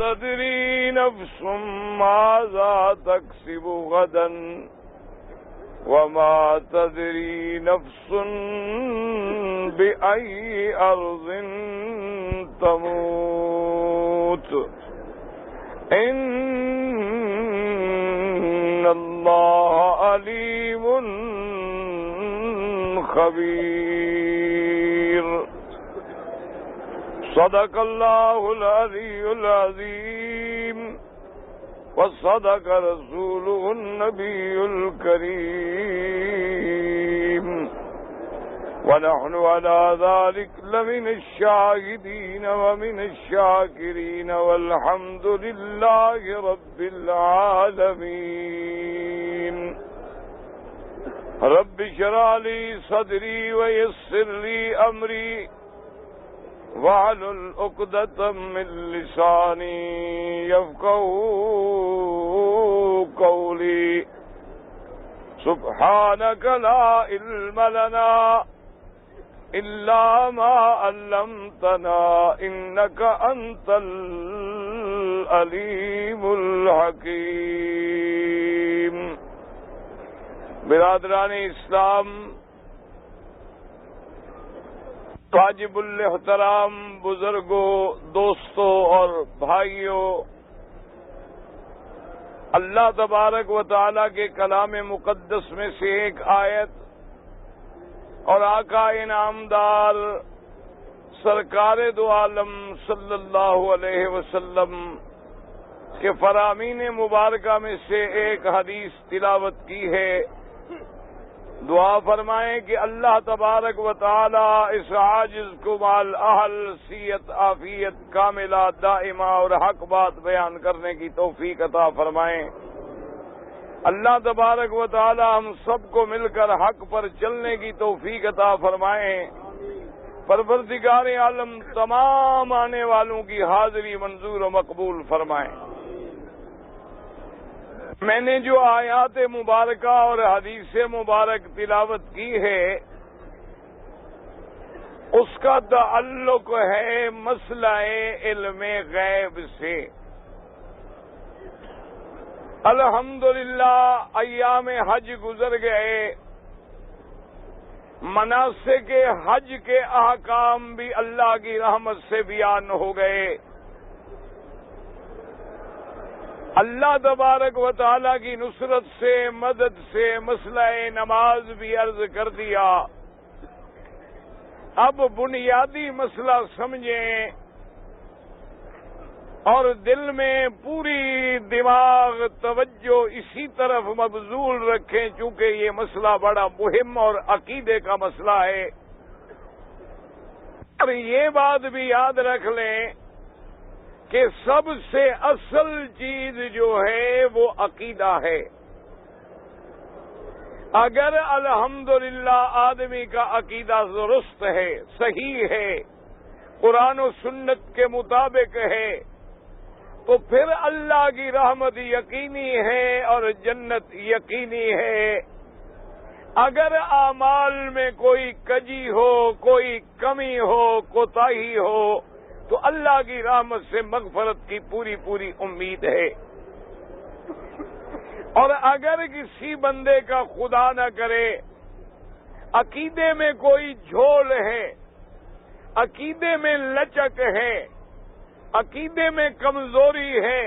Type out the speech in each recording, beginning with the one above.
تدری نفس ماذا تکسب غدا وما تدری نفس بأي أرض تموت إن الله عليم خبير صدق الله العلي العظيم وصدق رسوله النبي الكريم ونحن على ذلك لمن الشاهدين ومن الشاكرين والحمد لله رب العالمين رب اشرح لي صدري ويسر لي أمري واحلل عقدة من لساني يفقهوا قولي سبحانك لا علم لنا إلا ما علمتنا إنك أنت العليم الحكيم. برادران اسلام، واجب الاحترام بزرگوں، دوستوں اور بھائیوں، اللہ تبارک و تعالی کے کلام مقدس میں سے ایک آیت اور آقا انعامدار سرکار دو عالم صلی اللہ علیہ وسلم کے فرامین مبارکہ میں سے ایک حدیث تلاوت کی ہے. دعا فرمائیں کہ اللہ تبارک و تعالی اس عاجز کو مال اہل صحت عافیت کاملہ دائمہ اور حق بات بیان کرنے کی توفیق عطا فرمائیں. اللہ تبارک و تعالی ہم سب کو مل کر حق پر چلنے کی توفیق عطا فرمائیں. پروردگار عالم تمام آنے والوں کی حاضری منظور و مقبول فرمائیں. میں نے جو آیات مبارکہ اور حدیث مبارک تلاوت کی ہے اس کا تعلق ہے مسئلہ علم غیب سے. الحمدللہ ایام حج گزر گئے، مناسک حج کے احکام بھی اللہ کی رحمت سے بیان ہو گئے. اللہ تبارک و تعالیٰ کی نصرت سے مدد سے مسئلہ نماز بھی عرض کر دیا. اب بنیادی مسئلہ سمجھیں اور دل میں پوری دماغ توجہ اسی طرف مبذول رکھیں، چونکہ یہ مسئلہ بڑا مہم اور عقیدے کا مسئلہ ہے. اور یہ بات بھی یاد رکھ لیں کہ سب سے اصل چیز جو ہے وہ عقیدہ ہے. اگر الحمدللہ آدمی کا عقیدہ درست ہے، صحیح ہے، قرآن و سنت کے مطابق ہے، تو پھر اللہ کی رحمت یقینی ہے اور جنت یقینی ہے. اگر اعمال میں کوئی کجی ہو، کوئی کمی ہو، کوتاہی ہو، تو اللہ کی رحمت سے مغفرت کی پوری پوری امید ہے. اور اگر کسی بندے کا خدا نہ کرے عقیدے میں کوئی جھول ہے، عقیدے میں لچک ہے، عقیدے میں کمزوری ہے،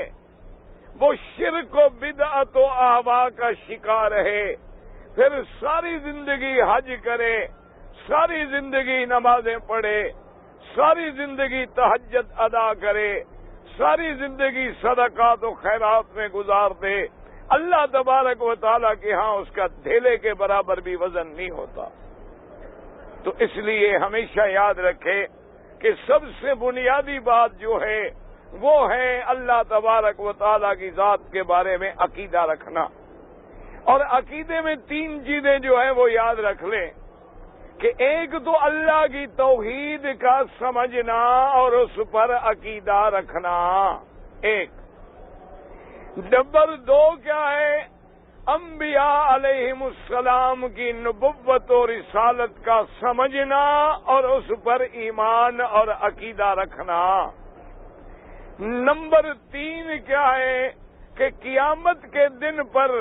وہ شرک و بدعت و اہوا کا شکار ہے، پھر ساری زندگی حج کرے، ساری زندگی نمازیں پڑھے، ساری زندگی تہجد ادا کرے، ساری زندگی صدقات و خیرات میں گزار دے، اللہ تبارک و تعالیٰ کے ہاں اس کا دھیلے کے برابر بھی وزن نہیں ہوتا. تو اس لیے ہمیشہ یاد رکھے کہ سب سے بنیادی بات جو ہے وہ ہے اللہ تبارک و تعالیٰ کی ذات کے بارے میں عقیدہ رکھنا. اور عقیدے میں تین چیزیں جو ہیں وہ یاد رکھ لیں کہ ایک تو اللہ کی توحید کا سمجھنا اور اس پر عقیدہ رکھنا، ایک. نمبر دو کیا ہے؟ انبیاء علیہم السلام کی نبوت و رسالت کا سمجھنا اور اس پر ایمان اور عقیدہ رکھنا. نمبر 3 کیا ہے کہ قیامت کے دن پر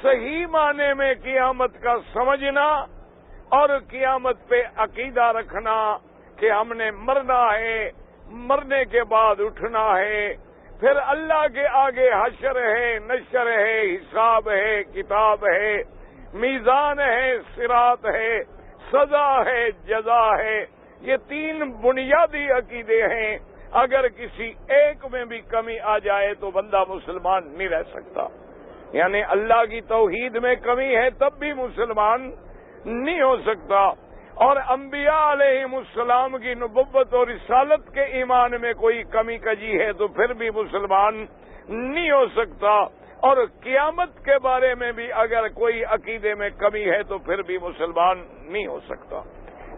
صحیح معنی میں قیامت کا سمجھنا اور قیامت پہ عقیدہ رکھنا کہ ہم نے مرنا ہے، مرنے کے بعد اٹھنا ہے، پھر اللہ کے آگے حشر ہے، نشر ہے، حساب ہے، کتاب ہے، میزان ہے، صراط ہے، سزا ہے، جزا ہے۔ یہ 3 بنیادی عقیدے ہیں، اگر کسی ایک میں بھی کمی آ جائے تو بندہ مسلمان نہیں رہ سکتا۔ یعنی اللہ کی توحید میں کمی ہے تب بھی مسلمان نہیں ہو سکتا، اور انبیاء علیہم السلام کی نبوت اور رسالت کے ایمان میں کوئی کمی کجی ہے تو پھر بھی مسلمان نہیں ہو سکتا، اور قیامت کے بارے میں بھی اگر کوئی عقیدے میں کمی ہے تو پھر بھی مسلمان نہیں ہو سکتا۔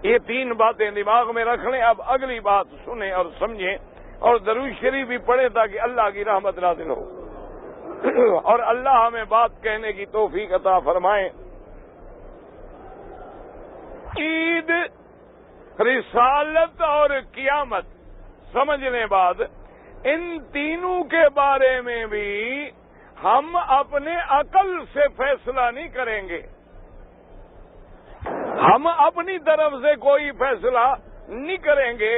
یہ 3 باتیں دماغ میں رکھ لیں۔ اب اگلی بات سنیں اور سمجھیں اور درود شریف بھی پڑھیں تاکہ اللہ کی رحمت نازل ہو اور اللہ ہمیں بات کہنے کی توفیق عطا فرمائے۔ عید، رسالت اور قیامت سمجھنے بعد ان تینوں کے بارے میں بھی ہم اپنے عقل سے فیصلہ نہیں کریں گے، ہم اپنی طرف سے کوئی فیصلہ نہیں کریں گے،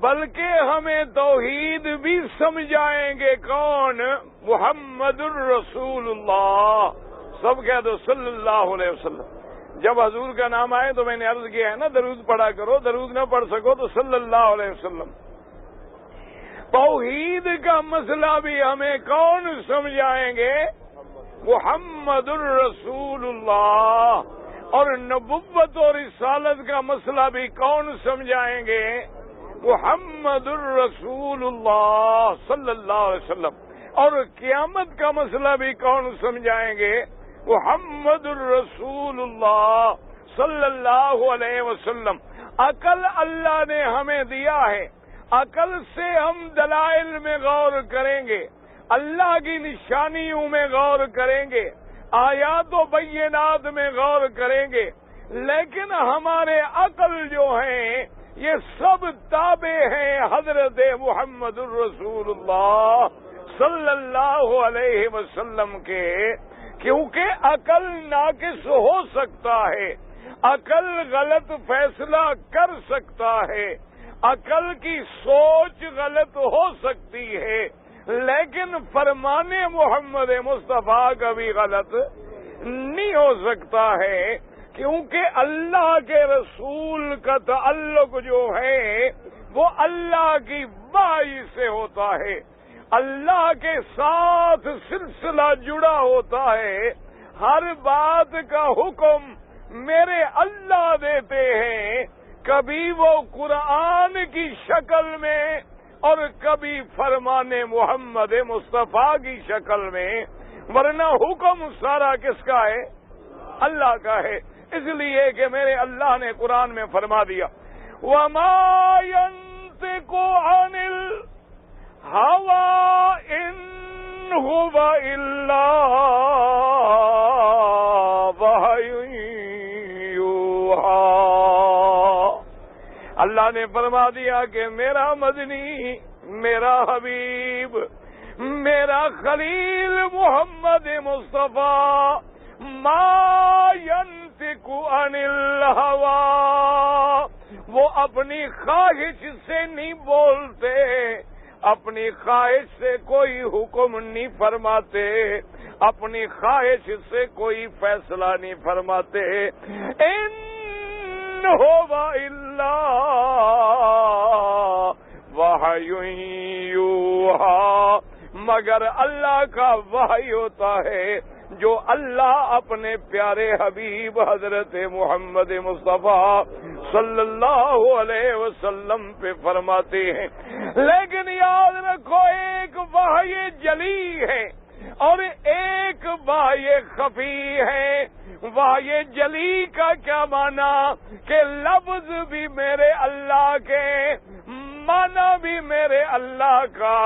بلکہ ہمیں توحید بھی سمجھائیں گے۔ کون؟ محمد الرسول اللہ، سب کہہ دو صلی اللہ علیہ وسلم۔ جب حضور کا نام آئے تو میں نے عرض کیا ہے نا، درود پڑھا کرو، درود نہ پڑھ سکو تو صلی اللہ علیہ وسلم۔ توحید کا مسئلہ بھی ہمیں کون سمجھائیں گے؟ محمد الرسول اللہ۔ اور نبوت اور رسالت کا مسئلہ بھی کون سمجھائیں گے؟ محمد الرسول اللہ صلی اللہ علیہ وسلم۔ اور قیامت کا مسئلہ بھی کون سمجھائیں گے؟ محمد الرسول اللہ صلی اللہ علیہ وسلم۔ عقل اللہ نے ہمیں دیا ہے، عقل سے ہم دلائل میں غور کریں گے، اللہ کی نشانیوں میں غور کریں گے، آیات و بینات میں غور کریں گے، لیکن ہمارے عقل جو ہیں یہ سب تابع ہیں حضرت محمد الرسول اللہ صلی اللہ علیہ وسلم کے، کیونکہ عقل ناقص ہو سکتا ہے، عقل غلط فیصلہ کر سکتا ہے، عقل کی سوچ غلط ہو سکتی ہے، لیکن فرمان محمد مصطفیٰ کا بھی غلط نہیں ہو سکتا ہے، کیونکہ اللہ کے رسول کا تعلق جو ہے وہ اللہ کی وحی سے ہوتا ہے، اللہ کے ساتھ سلسلہ جڑا ہوتا ہے، ہر بات کا حکم میرے اللہ دیتے ہیں، کبھی وہ قرآن کی شکل میں اور کبھی فرمان محمد مصطفیٰ کی شکل میں، ورنہ حکم سارا کس کا ہے؟ اللہ کا ہے۔ اس لیے کہ میرے اللہ نے قرآن میں فرما دیا وَمَا يَنطِقُ عَنِ الْهَوَىٰ إِنْ هُوَ إِلَّا وَحْيٌ يُوحَىٰ۔ اللہ نے فرما دیا کہ میرا مدنی، میرا حبیب، میرا خلیل محمد مصطفیٰ ما ينطق عن الهوى، وہ اپنی خواہش سے نہیں بولتے، اپنی خواہش سے کوئی حکم نہیں فرماتے، اپنی خواہش سے کوئی فیصلہ نہیں فرماتے، ان هو الا وحی یوحیٰ، مگر اللہ کا وحی ہوتا ہے جو اللہ اپنے پیارے حبیب حضرت محمد مصطفیٰ صلی اللہ علیہ وسلم پہ فرماتے ہیں۔ لیکن یاد رکھو، ایک وحی جلی ہے اور ایک وحی خفی ہے۔ وحی جلی کا کیا معنی کہ لفظ بھی میرے اللہ کے، معنی بھی میرے اللہ کا،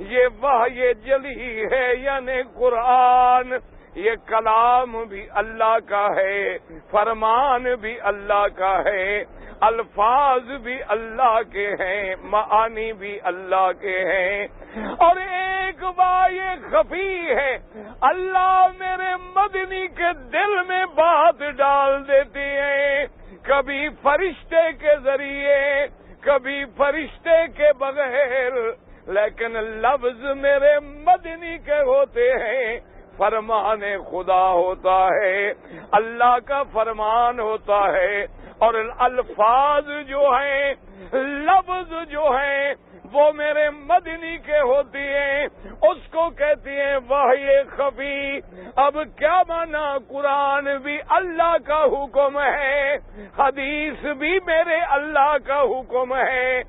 یہ وحی جلی ہے، یعنی قرآن یہ کلام بھی اللہ کا ہے، فرمان بھی اللہ کا ہے، الفاظ بھی اللہ کے ہیں، معانی بھی اللہ کے ہیں۔ اور ایک بات یہ خفی ہے، اللہ میرے مدنی کے دل میں بات ڈال دیتی ہے، کبھی فرشتے کے ذریعے، کبھی فرشتے کے بغیر، لیکن لفظ میرے مدنی کے ہوتے ہیں، فرمان خدا ہوتا ہے، اللہ کا فرمان ہوتا ہے۔ اور الفاظ جو ہیں، لفظ جو ہیں، وہ میرے مدنی کے ہوتی ہیں، اس کو کہتی ہیں وحی خفی۔ اب کیا مانا؟ قرآن بھی اللہ کا حکم ہے، حدیث بھی میرے اللہ کا حکم ہے،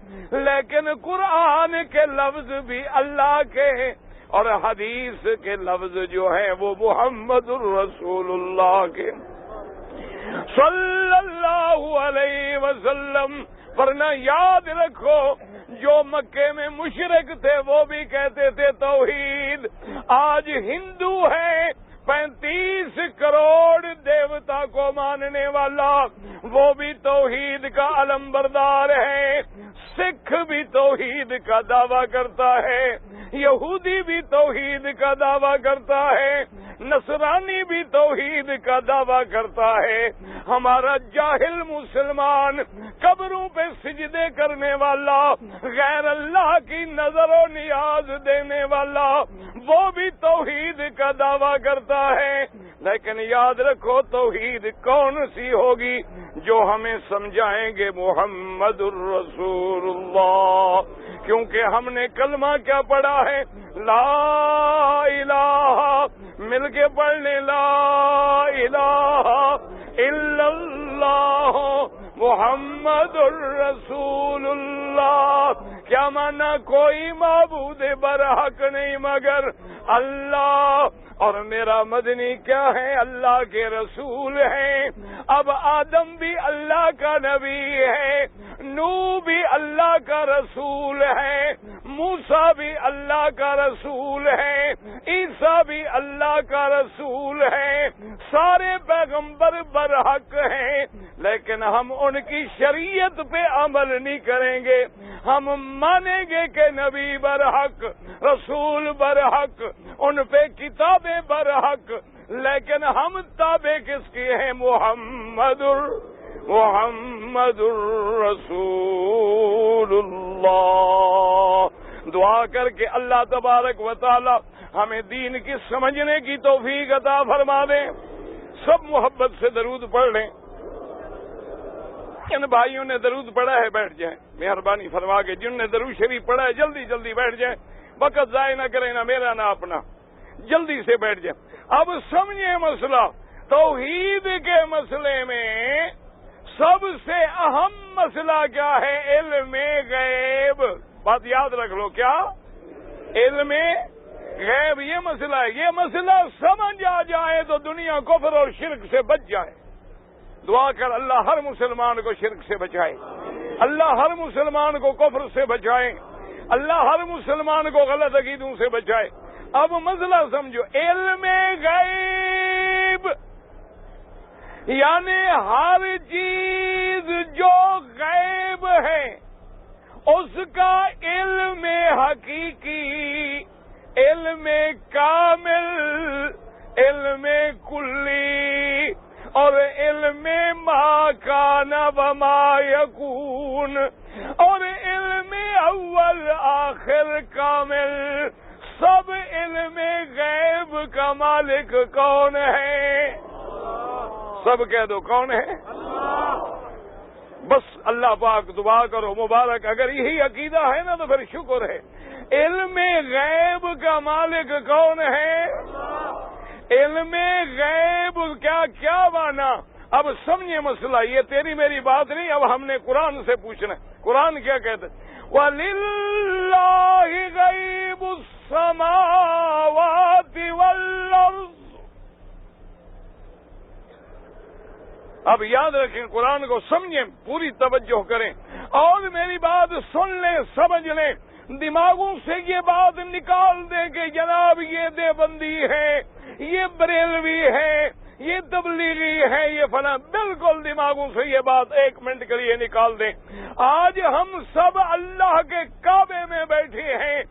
لیکن قرآن کے لفظ بھی اللہ کے ہیں، اور حدیث کے لفظ جو ہیں وہ محمد الرسول اللہ کے صلی اللہ علیہ وسلم۔ ورنہ یاد رکھو، جو مکے میں مشرک تھے وہ بھی کہتے تھے توحید۔ آج ہندو ہے 35 کروڑ دیوتا کو ماننے والا، وہ بھی توحید کا علم بردار ہے۔ سکھ بھی توحید کا دعویٰ کرتا ہے، یہودی بھی توحید کا دعویٰ کرتا ہے، نصرانی بھی توحید کا دعویٰ کرتا ہے۔ ہمارا جاہل مسلمان، قبروں پہ سجدے کرنے والا، غیر اللہ کی نظر و نیاز دینے والا، وہ بھی توحید کا دعویٰ کرتا ہے۔ لیکن یاد رکھو، توحید کون سی ہوگی؟ جو ہمیں سمجھائیں گے محمد الرسول اللہ، کیونکہ ہم نے کلمہ کیا پڑھا ہے؟ لا الہ، مل کے پڑھ لیں، لا الہ الا اللہ محمد الرسول اللہ۔ کیا مانا؟ کوئی معبود برحق نہیں مگر اللہ، اور میرا مدنی کیا ہے؟ اللہ کے رسول ہیں۔ اب آدم بھی اللہ کا نبی ہے، نوح بھی اللہ کا رسول ہے، موسیٰ بھی اللہ کا رسول ہے، عیسیٰ بھی اللہ کا رسول ہے، سارے پیغمبر برحق ہیں، لیکن ہم ان کی شریعت پہ عمل نہیں کریں گے۔ ہم مانیں گے کہ نبی برحق، رسول برحق، ان پہ کتابیں برحق، لیکن ہم تابع کس کی ہیں؟ محمد الرسول اللہ۔ دعا کر کے اللہ تبارک و تعالی ہمیں دین کی سمجھنے کی توفیق عطا فرما دیں۔ سب محبت سے درود پڑھ لیں۔ ان بھائیوں نے درود پڑھا ہے بیٹھ جائیں، مہربانی فرما کے۔ جن نے درود شریف پڑھا ہے جلدی جلدی بیٹھ جائیں، وقت ضائع نہ کریں، نہ میرا نہ اپنا، جلدی سے بیٹھ جائیں۔ اب سمجھیں مسئلہ، توحید کے مسئلے میں سب سے اہم مسئلہ کیا ہے؟ علم غیب۔ بات یاد رکھ لو، کیا؟ علم غیب، یہ مسئلہ ہے۔ یہ مسئلہ سمجھ آ جائے تو دنیا کفر اور شرک سے بچ جائے۔ دعا کر اللہ ہر مسلمان کو شرک سے بچائے، اللہ ہر مسلمان کو کفر سے بچائے، اللہ ہر مسلمان کو غلط عقیدوں سے بچائے۔ اب مسئلہ سمجھو، علم غیب یعنی ہر چیز جو غیب ہے اس کا علم حقیقی، علم کامل، علم کلی، اور علم ما کان و ما یکون، اور علم اول آخر کامل۔ سب علم غیب کا مالک کون ہے؟ سب کہہ دو، کون ہے؟ بس اللہ پاک دعا کرو مبارک۔ اگر یہی عقیدہ ہے نا تو پھر شکر ہے۔ علم غیب کا مالک کون ہے؟ علم غیب کیا مانا؟ اب سمجھے مسئلہ، یہ تیری میری بات نہیں، اب ہم نے قرآن سے پوچھنا ہے۔ قرآن کیا کہتا ہے؟ وَلِلَّهِ غَيْبُ السَّمَاوَاتِ وَالْأَرْضِ۔ اب یاد رکھیں، قرآن کو سمجھیں، پوری توجہ کریں، اور میری بات سن لیں، سمجھ لیں۔ دماغوں سے یہ بات نکال دیں کہ جناب یہ دیوبندی ہے، یہ بریلوی ہے، یہ تبلیغی ہے، یہ فلاں، بالکل دماغوں سے یہ بات ایک منٹ کے لیے نکال دیں۔ آج ہم سب اللہ کے کعبے میں بیٹھے ہیں،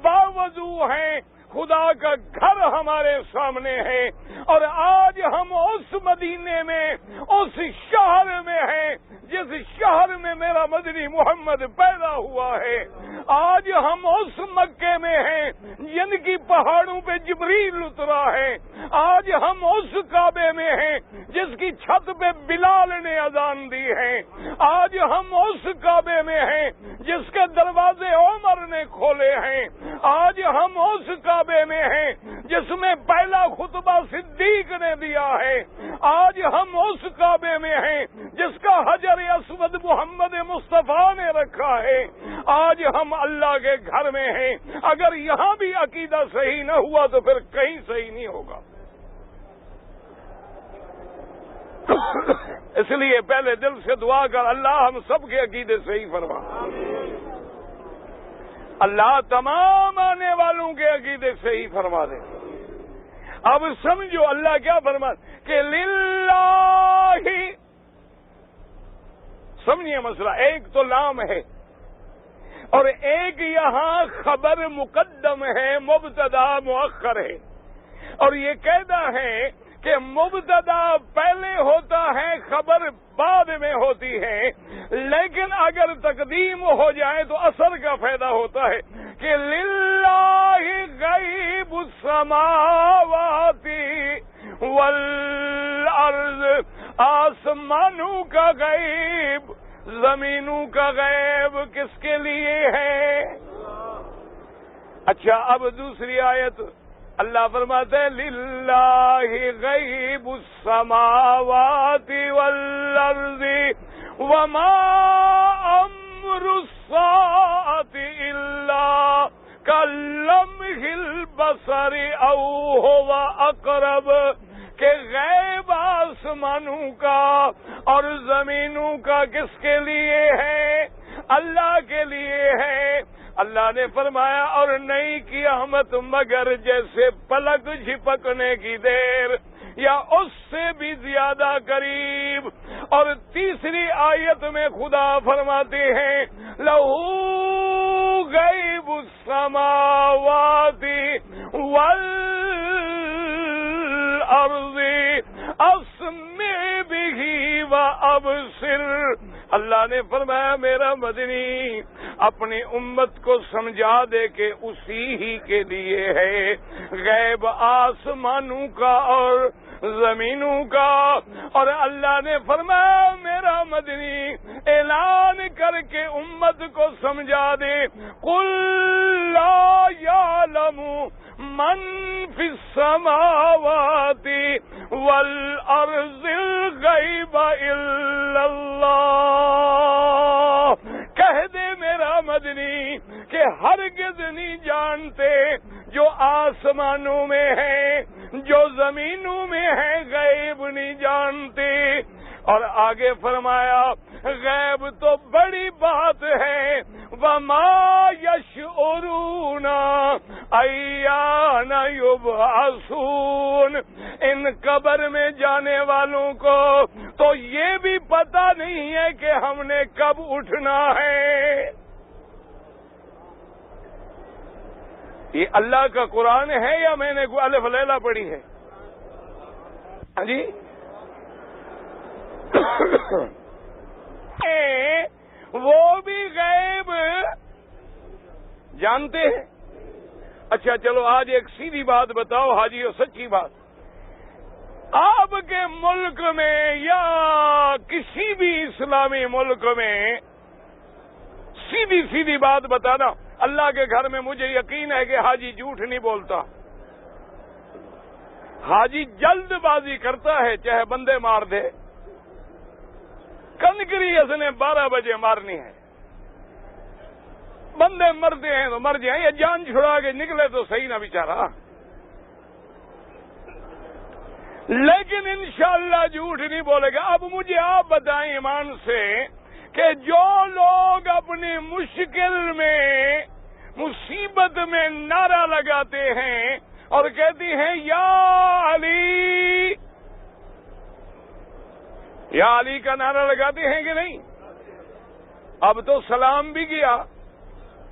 باوضو ہیں، خدا کا گھر ہمارے سامنے ہے، اور آج ہم اس مدینے میں، اس شہر میں ہیں جس شہر میں میرا مدنی محمد پیدا ہوا ہے۔ آج ہم اس مکے میں ہیں جن کی پہاڑوں پہ جبریل اترا ہے۔ آج ہم اس کعبے میں ہیں جس کی چھت پہ بلال نے اذان دی ہے۔ آج ہم اس کعبے میں ہیں جس کے دروازے عمر نے کھولے ہیں۔ آج ہم اس کعبے میں ہیں جس میں پہلا خطبہ صدیق نے دیا ہے۔ آج ہم اس کعبے میں ہیں جس کا حجر اسود محمد مصطفیٰ نے رکھا ہے۔ آج ہم اللہ کے گھر میں ہیں۔ اگر یہاں بھی عقیدہ صحیح نہ ہوا تو پھر کہیں صحیح نہیں ہوگا۔ اس لیے پہلے دل سے دعا کر، اللہ ہم سب کے عقیدے صحیح فرما۔ اللہ تمام آنے والوں کے عقیدے صحیح فرما دے۔ اب سمجھو اللہ کیا فرما کہ للہ، سمجھیے مسئلہ، ایک تو لام ہے اور ایک یہاں خبر مقدم ہے، مبتدا مؤخر ہے، اور یہ کہنا ہے کہ مبتدا پہلے ہوتا ہے، خبر بعد میں ہوتی ہے، لیکن اگر تقدیم ہو جائے تو اثر کا فائدہ ہوتا ہے کہ للہ غیب السماوات والارض، آسمانوں کا غیب، زمینوں کا غیب کس کے لیے ہے؟ اچھا، اب دوسری آیت اللہ فرماتے ہیں للہ غیب السماوات والارض وما امر الساعۃ الا کلمح البصر او هو اقرب، کہ غیب آسمانوں کا اور زمینوں کا کس کے لیے ہے؟ اللہ کے لیے ہے۔ اللہ نے فرمایا اور نہیں قیامت مگر جیسے پلک جھپکنے کی دیر یا اس سے بھی زیادہ قریب۔ اور تیسری آیت میں خدا فرماتے ہیں لہو غیب السماوات والارض اسمع به وابصر۔ اللہ نے فرمایا میرا مدنی اپنی امت کو سمجھا دے کہ اسی ہی کے لیے ہے غیب آسمانوں کا اور زمینوں کا۔ اور اللہ نے فرمایا میرا مدنی اعلان کر کے امت کو سمجھا دے قل لا یعلم من فی السماوات والارض الغیب الا اللہ۔ کہہ دے میرا مدنی کہ ہرگز نہیں جانتے جو آسمانوں میں ہے، جو زمینوں میں ہے، غیب نہیں جانتے۔ اور آگے فرمایا غیب تو بڑی بات ہے، وما یشعرون ایان یبعثون، ان قبر میں جانے والوں کو تو یہ بھی پتہ نہیں ہے کہ ہم نے کب اٹھنا ہے۔ یہ اللہ کا قرآن ہے یا میں نے کوئی الف لیلا پڑھی ہے؟ ہاں جی، وہ بھی غیب جانتے ہیں۔ اچھا چلو آج ایک سیدھی بات بتاؤ حاجی، اور سچی بات، آپ کے ملک میں یا کسی بھی اسلامی ملک میں سیدھی سیدھی بات بتانا، اللہ کے گھر میں مجھے یقین ہے کہ حاجی جھوٹ نہیں بولتا، حاجی جلد بازی کرتا ہے، چاہے بندے مار دے، کنکری اس نے 12 بجے مارنی ہے، بندے مرتے ہیں تو مر جائیں، یا جان چھڑا کے نکلے تو صحیح نہ بیچارہ، لیکن انشاءاللہ جھوٹ نہیں بولے گا۔ اب مجھے آپ بتائیں ایمان سے کہ جو لوگ اپنی مشکل میں مصیبت میں نعرہ لگاتے ہیں اور کہتے ہیں یا علی، یا علی کا نعرہ لگاتے ہیں کہ نہیں؟ اب تو سلام بھی کیا،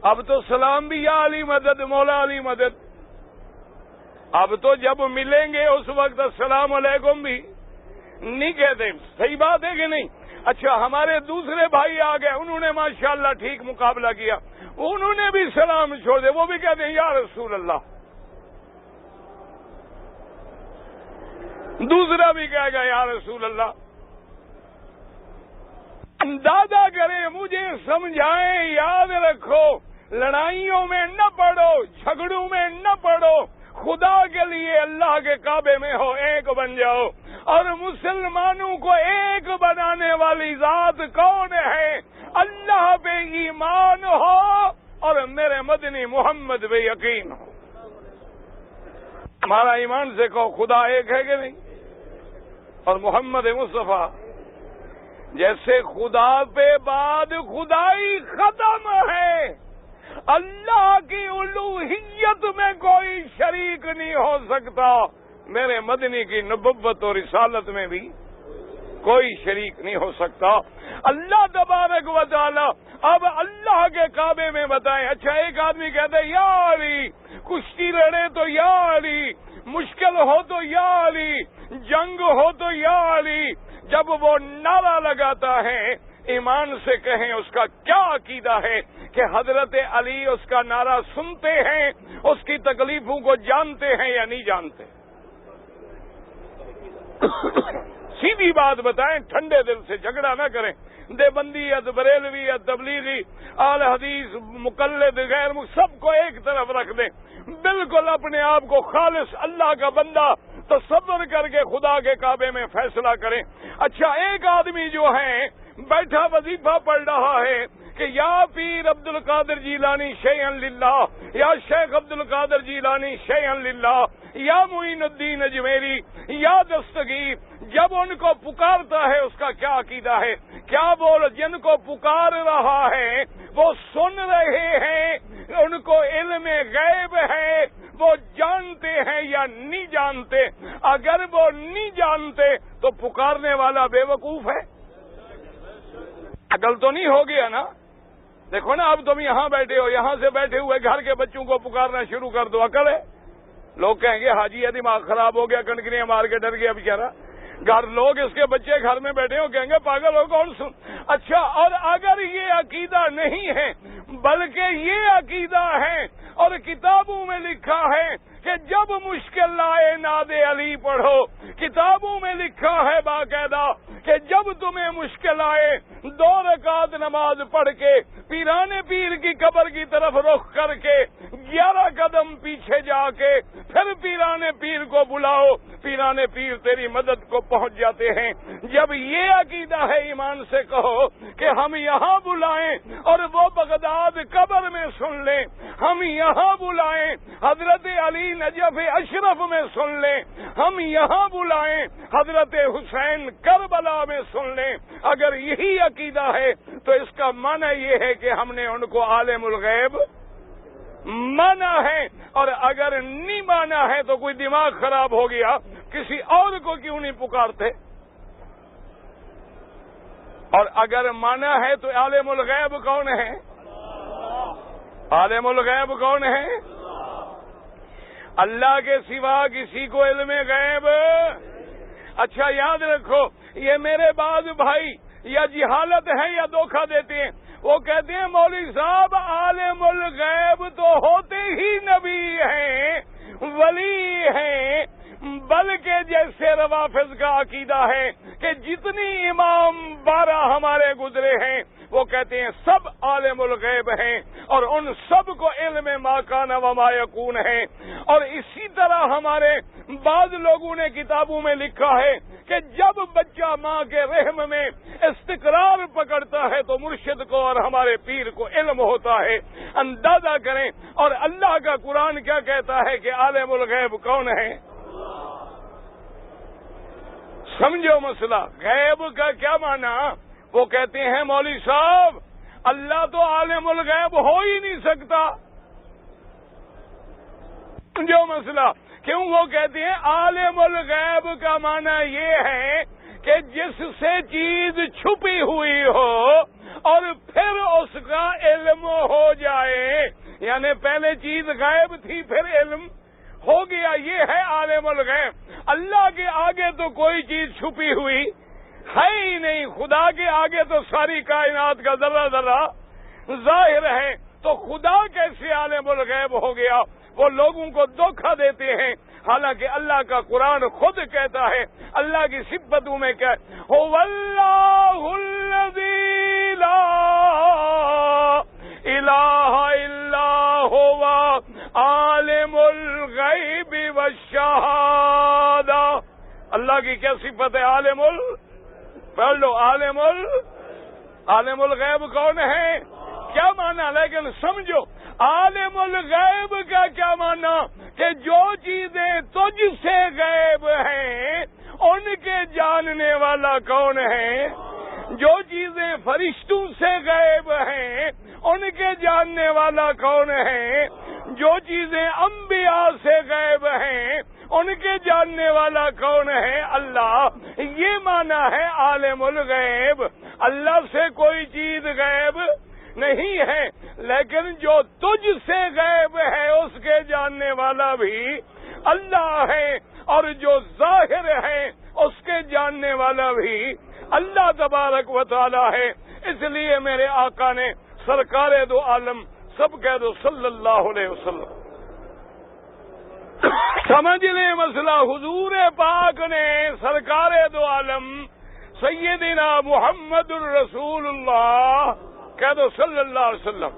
اب تو سلام بھی یا علی مدد، مولا علی مدد. اب تو جب ملیں گے اس وقت السلام علیکم بھی نہیں کہتے. صحیح بات ہے کہ نہیں؟ اچھا، ہمارے دوسرے بھائی آ گئے، انہوں نے ماشاءاللہ ٹھیک مقابلہ کیا، انہوں نے بھی سلام چھوڑ دے، وہ بھی کہتے ہیں یا رسول اللہ. دوسرا بھی کہے گا یا رسول اللہ. اندازہ کریں، مجھے سمجھائیں، یاد رکھو، لڑائیوں میں نہ پڑو، جھگڑوں میں نہ پڑو، خدا کے لیے اللہ کے کعبے میں ہو، ایک بن جاؤ. اور مسلمانوں کو ایک بنانے والی ذات کون ہے؟ اللہ پہ ایمان ہو اور میرے مدنی محمد پہ یقین ہو. ہمارا ایمان سے کہو خدا ایک ہے کہ نہیں؟ اور محمد مصطفیٰ جیسے خدا پہ بعد خدائی ختم ہے، اللہ کی الوہیت میں کوئی شریک نہیں ہو سکتا، میرے مدنی کی نبوت اور رسالت میں بھی کوئی شریک نہیں ہو سکتا. اللہ تبارک و تعالی اب اللہ کے کعبے میں بتائیں. اچھا، ایک آدمی کہتا ہے یا علی، کشتی لڑے تو یا علی، مشکل ہو تو یا علی، جنگ ہو تو یا علی. جب وہ نعرہ لگاتا ہے، ایمان سے کہیں اس کا کیا عقیدہ ہے کہ حضرت علی اس کا نعرہ سنتے ہیں، اس کی تکلیفوں کو جانتے ہیں یا نہیں جانتے؟ سیدھی بات بتائیں، ٹھنڈے دل سے جھگڑا نہ کریں. دیوبندیت، بریلویت، تبلیغی، اہل حدیث، مقلد، غیر سب کو ایک طرف رکھ دیں، بالکل اپنے آپ کو خالص اللہ کا بندہ تصور کر کے خدا کے کعبے میں فیصلہ کریں. اچھا، ایک آدمی جو ہے بیٹھا وظیفہ پڑھ رہا ہے کہ یا پیر عبد القادر جیلانی شیئا للہ، یا شیخ عبد القادر جیلانی شیئا للہ، یا معین الدین اجمیری، یا دستگیر. جب ان کو پکارتا ہے اس کا کیا عقیدہ ہے؟ کیا وہ جن کو پکار رہا ہے وہ سن رہے ہیں، ان کو علم غیب ہے، وہ جانتے ہیں یا نہیں جانتے؟ اگر وہ نہیں جانتے تو پکارنے والا بے وقوف ہے. عقل تو نہیں ہو گیا نا؟ دیکھو نا، اب تم یہاں بیٹھے ہو، یہاں سے بیٹھے ہوئے گھر کے بچوں کو پکارنا شروع کر دو، عقل ہے؟ لوگ کہیں گے حاجی یہ دماغ خراب ہو گیا، کنکریاں مار کے ڈر گیا بیچارہ. گھر لوگ اس کے بچے گھر میں بیٹھے ہو کہیں گے پاگل ہو کون سن. اچھا، اور اگر یہ عقیدہ نہیں ہے بلکہ یہ عقیدہ ہے اور کتابوں میں لکھا ہے کہ جب مشکل آئے ناد علی پڑھو، کتابوں میں لکھا ہے باقاعدہ کہ جب تمہیں مشکل آئے 2 رکعت نماز پڑھ کے پیران پیر کی قبر کی طرف رخ کر کے 11 قدم پیچھے جا کے پھر پیران پیر کو بلاؤ، پیران پیر تیری مدد کو پہنچ جاتے ہیں. جب یہ عقیدہ ہے، ایمان سے کہو کہ ہم یہاں بلائیں اور وہ بغداد قبر میں سن لیں، ہم یہاں بلائیں حضرت علی نجف اشرف میں سن لیں، ہم یہاں بلائیں حضرت حسین کربلا میں سن لیں. اگر یہی عقیدہ ہے تو اس کا معنی یہ ہے کہ ہم نے ان کو عالم الغیب مانا ہے، اور اگر نہیں مانا ہے تو کوئی دماغ خراب ہو گیا، کسی اور کو کیوں نہیں پکارتے؟ اور اگر مانا ہے تو عالم الغیب کون ہے؟ عالم الغیب کون ہے؟ اللہ کے سوا کسی کو علم غیب. اچھا، یاد رکھو، یہ میرے بعض بھائی یا جہالت ہے یا دھوکہ دیتے ہیں. وہ کہتے ہیں مولوی صاحب عالم الغیب تو ہوتے ہی نبی ہیں، ولی ہیں، بلکہ جیسے روافض کا عقیدہ ہے کہ جتنی امام 12 ہمارے گزرے ہیں وہ کہتے ہیں سب عالم الغیب ہیں اور ان سب کو علم ما کان و ما یکون ہے. اور اسی طرح ہمارے بعض لوگوں نے کتابوں میں لکھا ہے کہ جب بچہ ماں کے رحم میں استقرار پکڑتا ہے تو مرشد کو اور ہمارے پیر کو علم ہوتا ہے. اندازہ کریں. اور اللہ کا قرآن کیا کہتا ہے کہ عالم الغیب کون ہے؟ سمجھو مسئلہ. غیب کا کیا معنی؟ وہ کہتے ہیں مولوی صاحب اللہ تو عالم الغیب ہو ہی نہیں سکتا. سمجھو مسئلہ کیوں وہ کہتے ہیں عالم الغیب کا معنی یہ ہے کہ جس سے چیز چھپی ہوئی ہو اور پھر اس کا علم ہو جائے، یعنی پہلے چیز غائب تھی پھر علم ہو گیا، یہ ہے عالم الغیب۔ اللہ کے آگے تو کوئی چیز چھپی ہوئی ہے ہی نہیں، خدا کے آگے تو ساری کائنات کا ذرہ ذرہ ظاہر ہے، تو خدا کیسے عالم الغیب ہو گیا؟ وہ لوگوں کو دھوکہ دیتے ہیں، حالانکہ اللہ کا قرآن خود کہتا ہے، اللہ کی صفتوں میں کہ هو اللہ الذی لا الہ الا هو عالم الغیب والشہادہ۔ اللہ کی کیا صفت ہے؟ پڑھ لو، عالم الغیب کون ہے؟ کیا معنی؟ لیکن سمجھو عالم الغیب کا کیا معنی کہ جو چیزیں تجھ سے غیب ہیں ان کے جاننے والا کون ہے؟ جو چیزیں فرشتوں سے غیب ہیں ان کے جاننے والا کون ہے؟ جو چیزیں انبیاء سے غیب ہیں ان کے جاننے والا کون ہے؟ اللہ۔ یہ معنی ہے عالم الغیب۔ اللہ سے کوئی چیز غیب نہیں ہے، لیکن جو تجھ سے غیب ہے اس کے جاننے والا بھی اللہ ہے، اور جو ظاہر ہے اس کے جاننے والا بھی اللہ تبارک و تعالی ہے۔ اس لیے میرے آقا نے سرکار دو عالم، سب کہہ دو صلی اللہ علیہ وسلم، سمجھ لیں مسئلہ، حضور پاک نے سرکار دو عالم سیدنا محمد الرسول اللہ کہہ دو صلی اللہ علیہ وسلم۔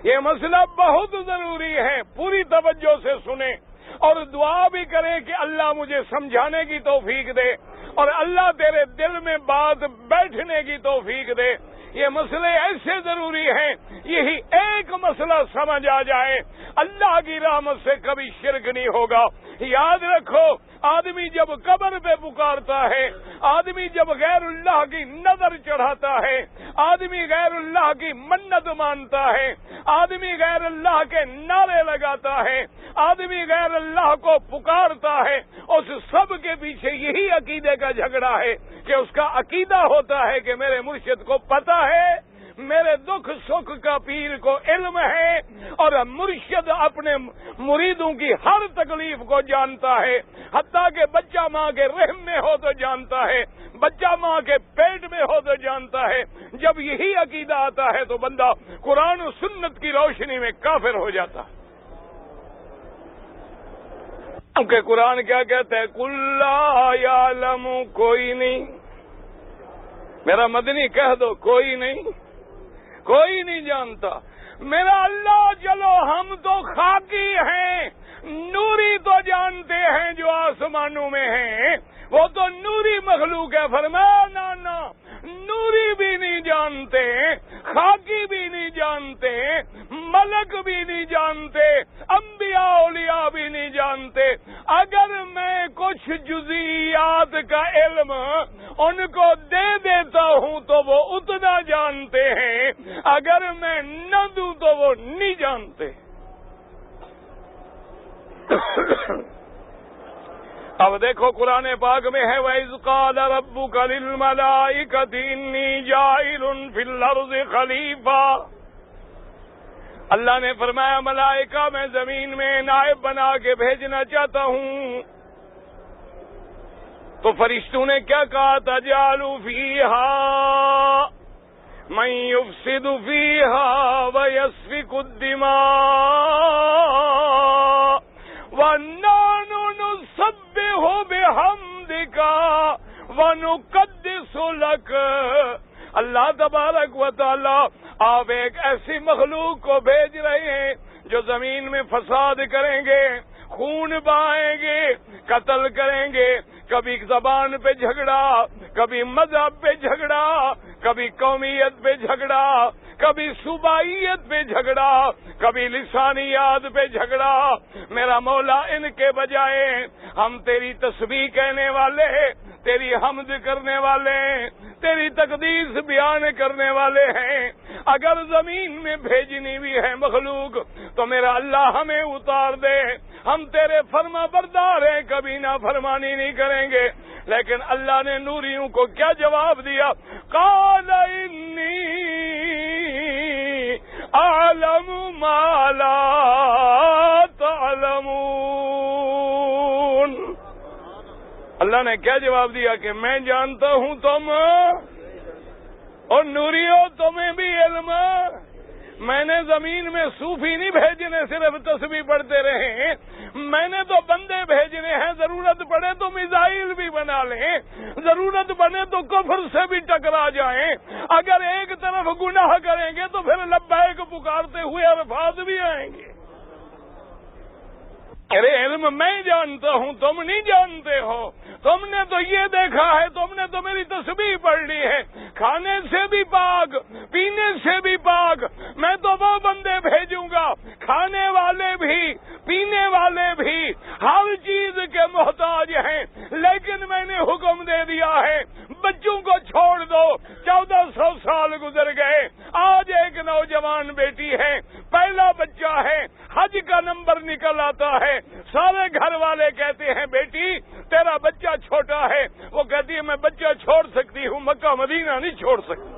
یہ مسئلہ بہت ضروری ہے، پوری توجہ سے سنیں اور دعا بھی کریں کہ اللہ مجھے سمجھانے کی توفیق دے اور اللہ تیرے دل میں بات بیٹھنے کی توفیق دے۔ یہ مسئلے ایسے ضروری ہیں، یہی ایک مسئلہ سمجھ آ جائے اللہ کی رحمت سے کبھی شرک نہیں ہوگا۔ یاد رکھو، آدمی جب قبر پہ پکارتا ہے، آدمی جب غیر اللہ کی نظر چڑھاتا ہے، آدمی غیر اللہ کی منت مانتا ہے، آدمی غیر اللہ کے نعرے لگاتا ہے، آدمی غیر اللہ کو پکارتا ہے، اس سب کے پیچھے یہی عقیدے کا جھگڑا ہے کہ اس کا عقیدہ ہوتا ہے کہ میرے مرشد کو پتہ ہے، میرے دکھ سکھ کا پیر کو علم ہے، اور مرشد اپنے مریدوں کی ہر تکلیف کو جانتا ہے، حتیٰ کہ بچہ ماں کے رحم میں ہو تو جانتا ہے، بچہ ماں کے پیٹ میں ہو تو جانتا ہے۔ جب یہی عقیدہ آتا ہے تو بندہ قرآن و سنت کی روشنی میں کافر ہو جاتا ہے۔ کہ قرآن کیا کہتا ہے؟ قُل لَّا يَعْلَمُ، کوئی نہیں، میرا مدنی کہہ دو کوئی نہیں جانتا میرا اللہ۔ چلو ہم تو خاکی ہیں، نوری تو جانتے ہیں جو آسمانوں میں ہیں، وہ تو نوری مخلوق ہے۔ فرمایا نا، نوری بھی نہیں جانتے، خاکی بھی نہیں جانتے، ملک بھی نہیں جانتے، انبیاء اولیاء بھی نہیں جانتے۔ اگر میں کچھ جزیات کا علم ان کو دے دیتا ہوں تو وہ اتنا جانتے ہیں، اگر میں نہ دوں تو وہ نہیں جانتے۔ اب دیکھو قرآن پاک میں ہے وَإِذْ قَالَ رَبُّكَ لِلْمَلَائِكَةِ إِنِّي جَاعِلٌ فِي الْأَرْضِ خَلِيفَةً۔ اللہ نے فرمایا ملائکہ میں زمین میں نائب بنا کے بھیجنا چاہتا ہوں۔ تو فرشتوں نے کیا کہا؟ تَجْعَلُ فِيهَا مَن يُفْسِدُ فِيهَا وَيَسْفِكُ الدِّمَاءَ وَنَحْنُ نُسَبِّحُ بِحَمْدِكَ وَنُقَدِّسُ لَكَ۔ اللہ تبارک و تعالی آپ ایک ایسی مخلوق کو بھیج رہے ہیں جو زمین میں فساد کریں گے، خون بہائیں گے، قتل کریں گے، کبھی زبان پہ جھگڑا، کبھی مذہب پہ جھگڑا، کبھی قومیت پہ جھگڑا، کبھی صوبائیت پہ جھگڑا، کبھی لسانیات پہ جھگڑا۔ میرا مولا ان کے بجائے ہم تیری تسبیح کہنے والے، تیری حمد کرنے والے، تیری تقدیس بیان کرنے والے ہیں۔ اگر زمین میں بھیجنی بھی ہے مخلوق تو میرا اللہ ہمیں اتار دے، ہم تیرے فرما بردار ہیں، کبھی نافرمانی نہیں کریں گے۔ لیکن اللہ نے نوریوں کو کیا جواب دیا؟ قال انی اعلم ما لا تعلمون۔ اللہ نے کیا جواب دیا کہ میں جانتا ہوں تم، اور نوریو تمہیں بھی علم۔ میں نے زمین میں صوفی نہیں بھیجنے صرف تسبیح پڑھتے رہے، میں نے تو بندے بھیجنے ہیں، ضرورت پڑے تو میزائل بھی بنا لیں، ضرورت بنے تو کفر سے بھی ٹکرا جائیں۔ اگر ایک طرف گناہ کریں گے تو پھر لبیک پکارتے ہوئے عرفات بھی آئیں گے۔ ارے علم میں جانتا ہوں، تم نہیں جانتے ہو۔ تم نے تو یہ دیکھا ہے، تم نے تو میری تسبیح پڑھ لی ہے، کھانے سے بھی پاک، پینے سے بھی پاک۔ میں تو وہ بندے بھیجوں گا، کھانے والے بھی، پینے والے بھی، ہر چیز کے محتاج ہیں۔ لیکن میں نے حکم دے دیا ہے بچوں کو چھوڑ دو۔ 1400 سال گزر گئے، آج ایک نوجوان بیٹی ہے، پہلا بچہ ہے، حج کا نمبر نکل آتا ہے، سارے گھر والے کہتے ہیں بیٹی تیرا بچہ چھوٹا ہے، وہ کہتی ہے میں بچہ چھوڑ سکتی ہوں، مکہ مدینہ نہیں چھوڑ سکتی۔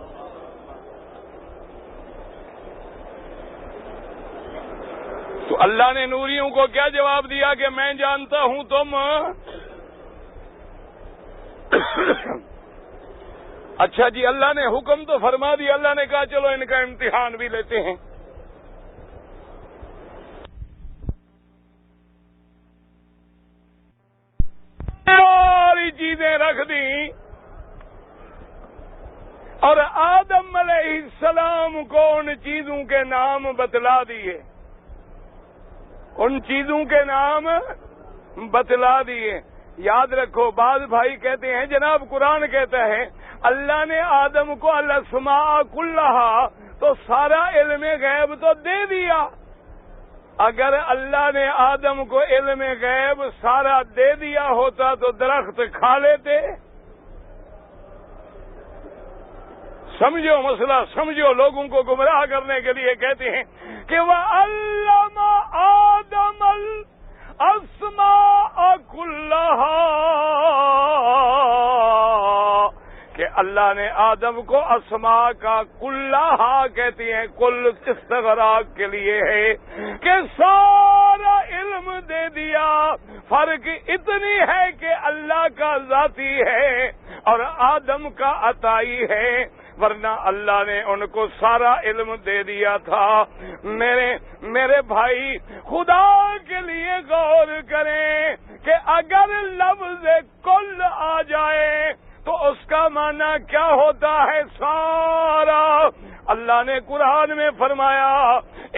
تو اللہ نے نوریوں کو کیا جواب دیا کہ میں جانتا ہوں تم۔ اچھا جی، اللہ نے حکم تو فرما دیا، اللہ نے کہا چلو ان کا امتحان بھی لیتے ہیں۔ ساری چیزیں رکھ دیں اور آدم علیہ السلام کو ان چیزوں کے نام بتلا دیے، ان چیزوں کے نام بتلا دیے۔ یاد رکھو، بعض بھائی کہتے ہیں جناب قرآن کہتا ہے اللہ نے آدم کو الاسماء کلھا، تو سارا علم غیب تو دے دیا۔ اگر اللہ نے آدم کو علم غیب سارا دے دیا ہوتا تو درخت کھا لیتے۔ سمجھو مسئلہ، سمجھو، لوگوں کو گمراہ کرنے کے لیے کہتے ہیں کہ وَعَلَّمَ آدَمَ الْأَسْمَاءَ كُلَّهَا، کہ اللہ نے آدم کو اسماء کا کلھا کہتے ہیں، کل استغراق کے لیے ہے کہ سارا علم دے دیا۔ فرق اتنی ہے کہ اللہ کا ذاتی ہے اور آدم کا عطائی ہے، ورنہ اللہ نے ان کو سارا علم دے دیا تھا۔ میرے بھائی خدا کے لیے غور کریں کہ اگر لفظ کل آ جائے تو اس کا معنی کیا ہوتا ہے؟ سارا۔ اللہ نے قرآن میں فرمایا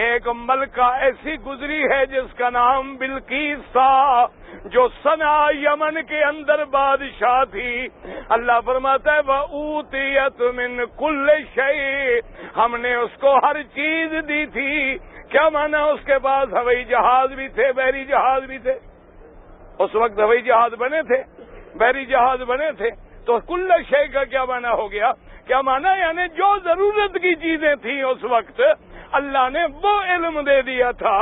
ایک ملکہ ایسی گزری ہے جس کا نام بلقیس تھا، جو صنع یمن کے اندر بادشاہ تھی۔ اللہ فرماتا ہے وَأُوتِيَتْ مِنْ كُلِّ شَيْءٍ، ہم نے اس کو ہر چیز دی تھی۔ کیا مانا؟ اس کے پاس ہوائی جہاز بھی تھے، بحری جہاز بھی تھے۔ اس وقت ہوائی جہاز بنے تھے، بحری جہاز بنے تھے، تو کل شے کا کیا معنی ہو گیا؟ کیا معنی؟ یعنی جو ضرورت کی چیزیں تھیں اس وقت اللہ نے وہ علم دے دیا تھا۔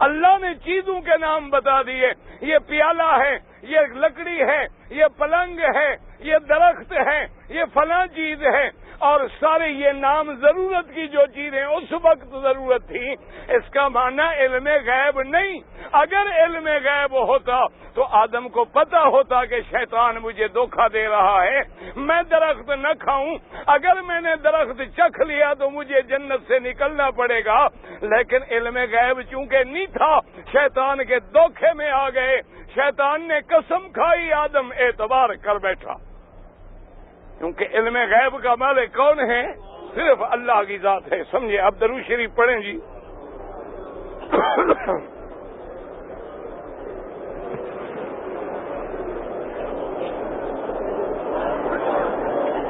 اللہ نے چیزوں کے نام بتا دیے، یہ پیالہ ہے، یہ لکڑی ہے، یہ پلنگ ہے، یہ درخت ہے، یہ فلاں چیز ہے، اور سارے یہ نام ضرورت کی جو چیزیں اس وقت ضرورت تھی۔ اس کا معنی علم غیب نہیں۔ اگر علم غیب ہوتا تو آدم کو پتا ہوتا کہ شیطان مجھے دھوکہ دے رہا ہے، میں درخت نہ کھاؤں، اگر میں نے درخت چکھ لیا تو مجھے جنت سے نکلنا پڑے گا۔ لیکن علم غیب چونکہ نہیں تھا، شیطان کے دھوکے میں آ گئے، شیطان نے قسم کھائی، آدم اعتبار کر بیٹھا۔ کیونکہ علم غیب کا مالک کون ہے؟ صرف اللہ کی ذات ہے۔ سمجھے؟ اب درود شریف پڑھیں جی۔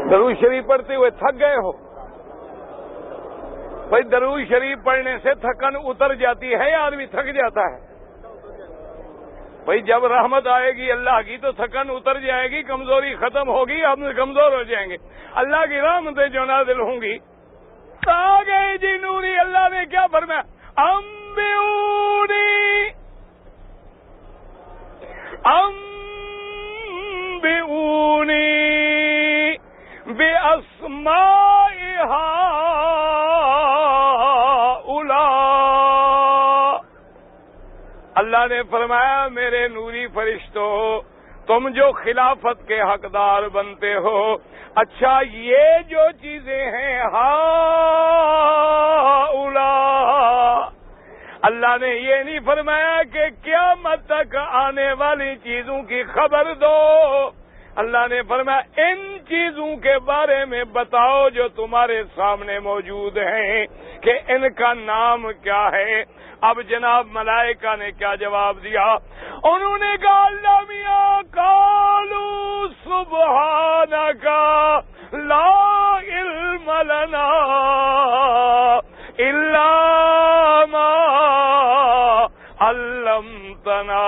درود شریف پڑھتے ہوئے تھک گئے ہو؟ بھائی درود شریف پڑھنے سے تھکن اتر جاتی ہے یا آدمی تھک جاتا ہے؟ بھائی جب رحمت آئے گی اللہ کی تو تھکن اتر جائے گی، کمزوری ختم ہوگی، ہم کمزور ہو جائیں گے، اللہ کی رحمتیں جو نازل ہوں گی۔ آ گئے جی نوری، اللہ نے کیا فرمایا؟ انبئونی باسماء ہؤلاء۔ اللہ نے فرمایا میرے نوری فرشتوں، تم جو خلافت کے حقدار بنتے ہو، اچھا یہ جو چیزیں ہیں ہؤلاء، اللہ نے یہ نہیں فرمایا کہ قیامت تک آنے والی چیزوں کی خبر دو، اللہ نے فرمایا ان چیزوں کے بارے میں بتاؤ جو تمہارے سامنے موجود ہیں کہ ان کا نام کیا ہے۔ اب جناب ملائکہ نے کیا جواب دیا؟ انہوں نے کہا اللہ میاں قالوا سبحانک لا علم لنا الا ما علمتنا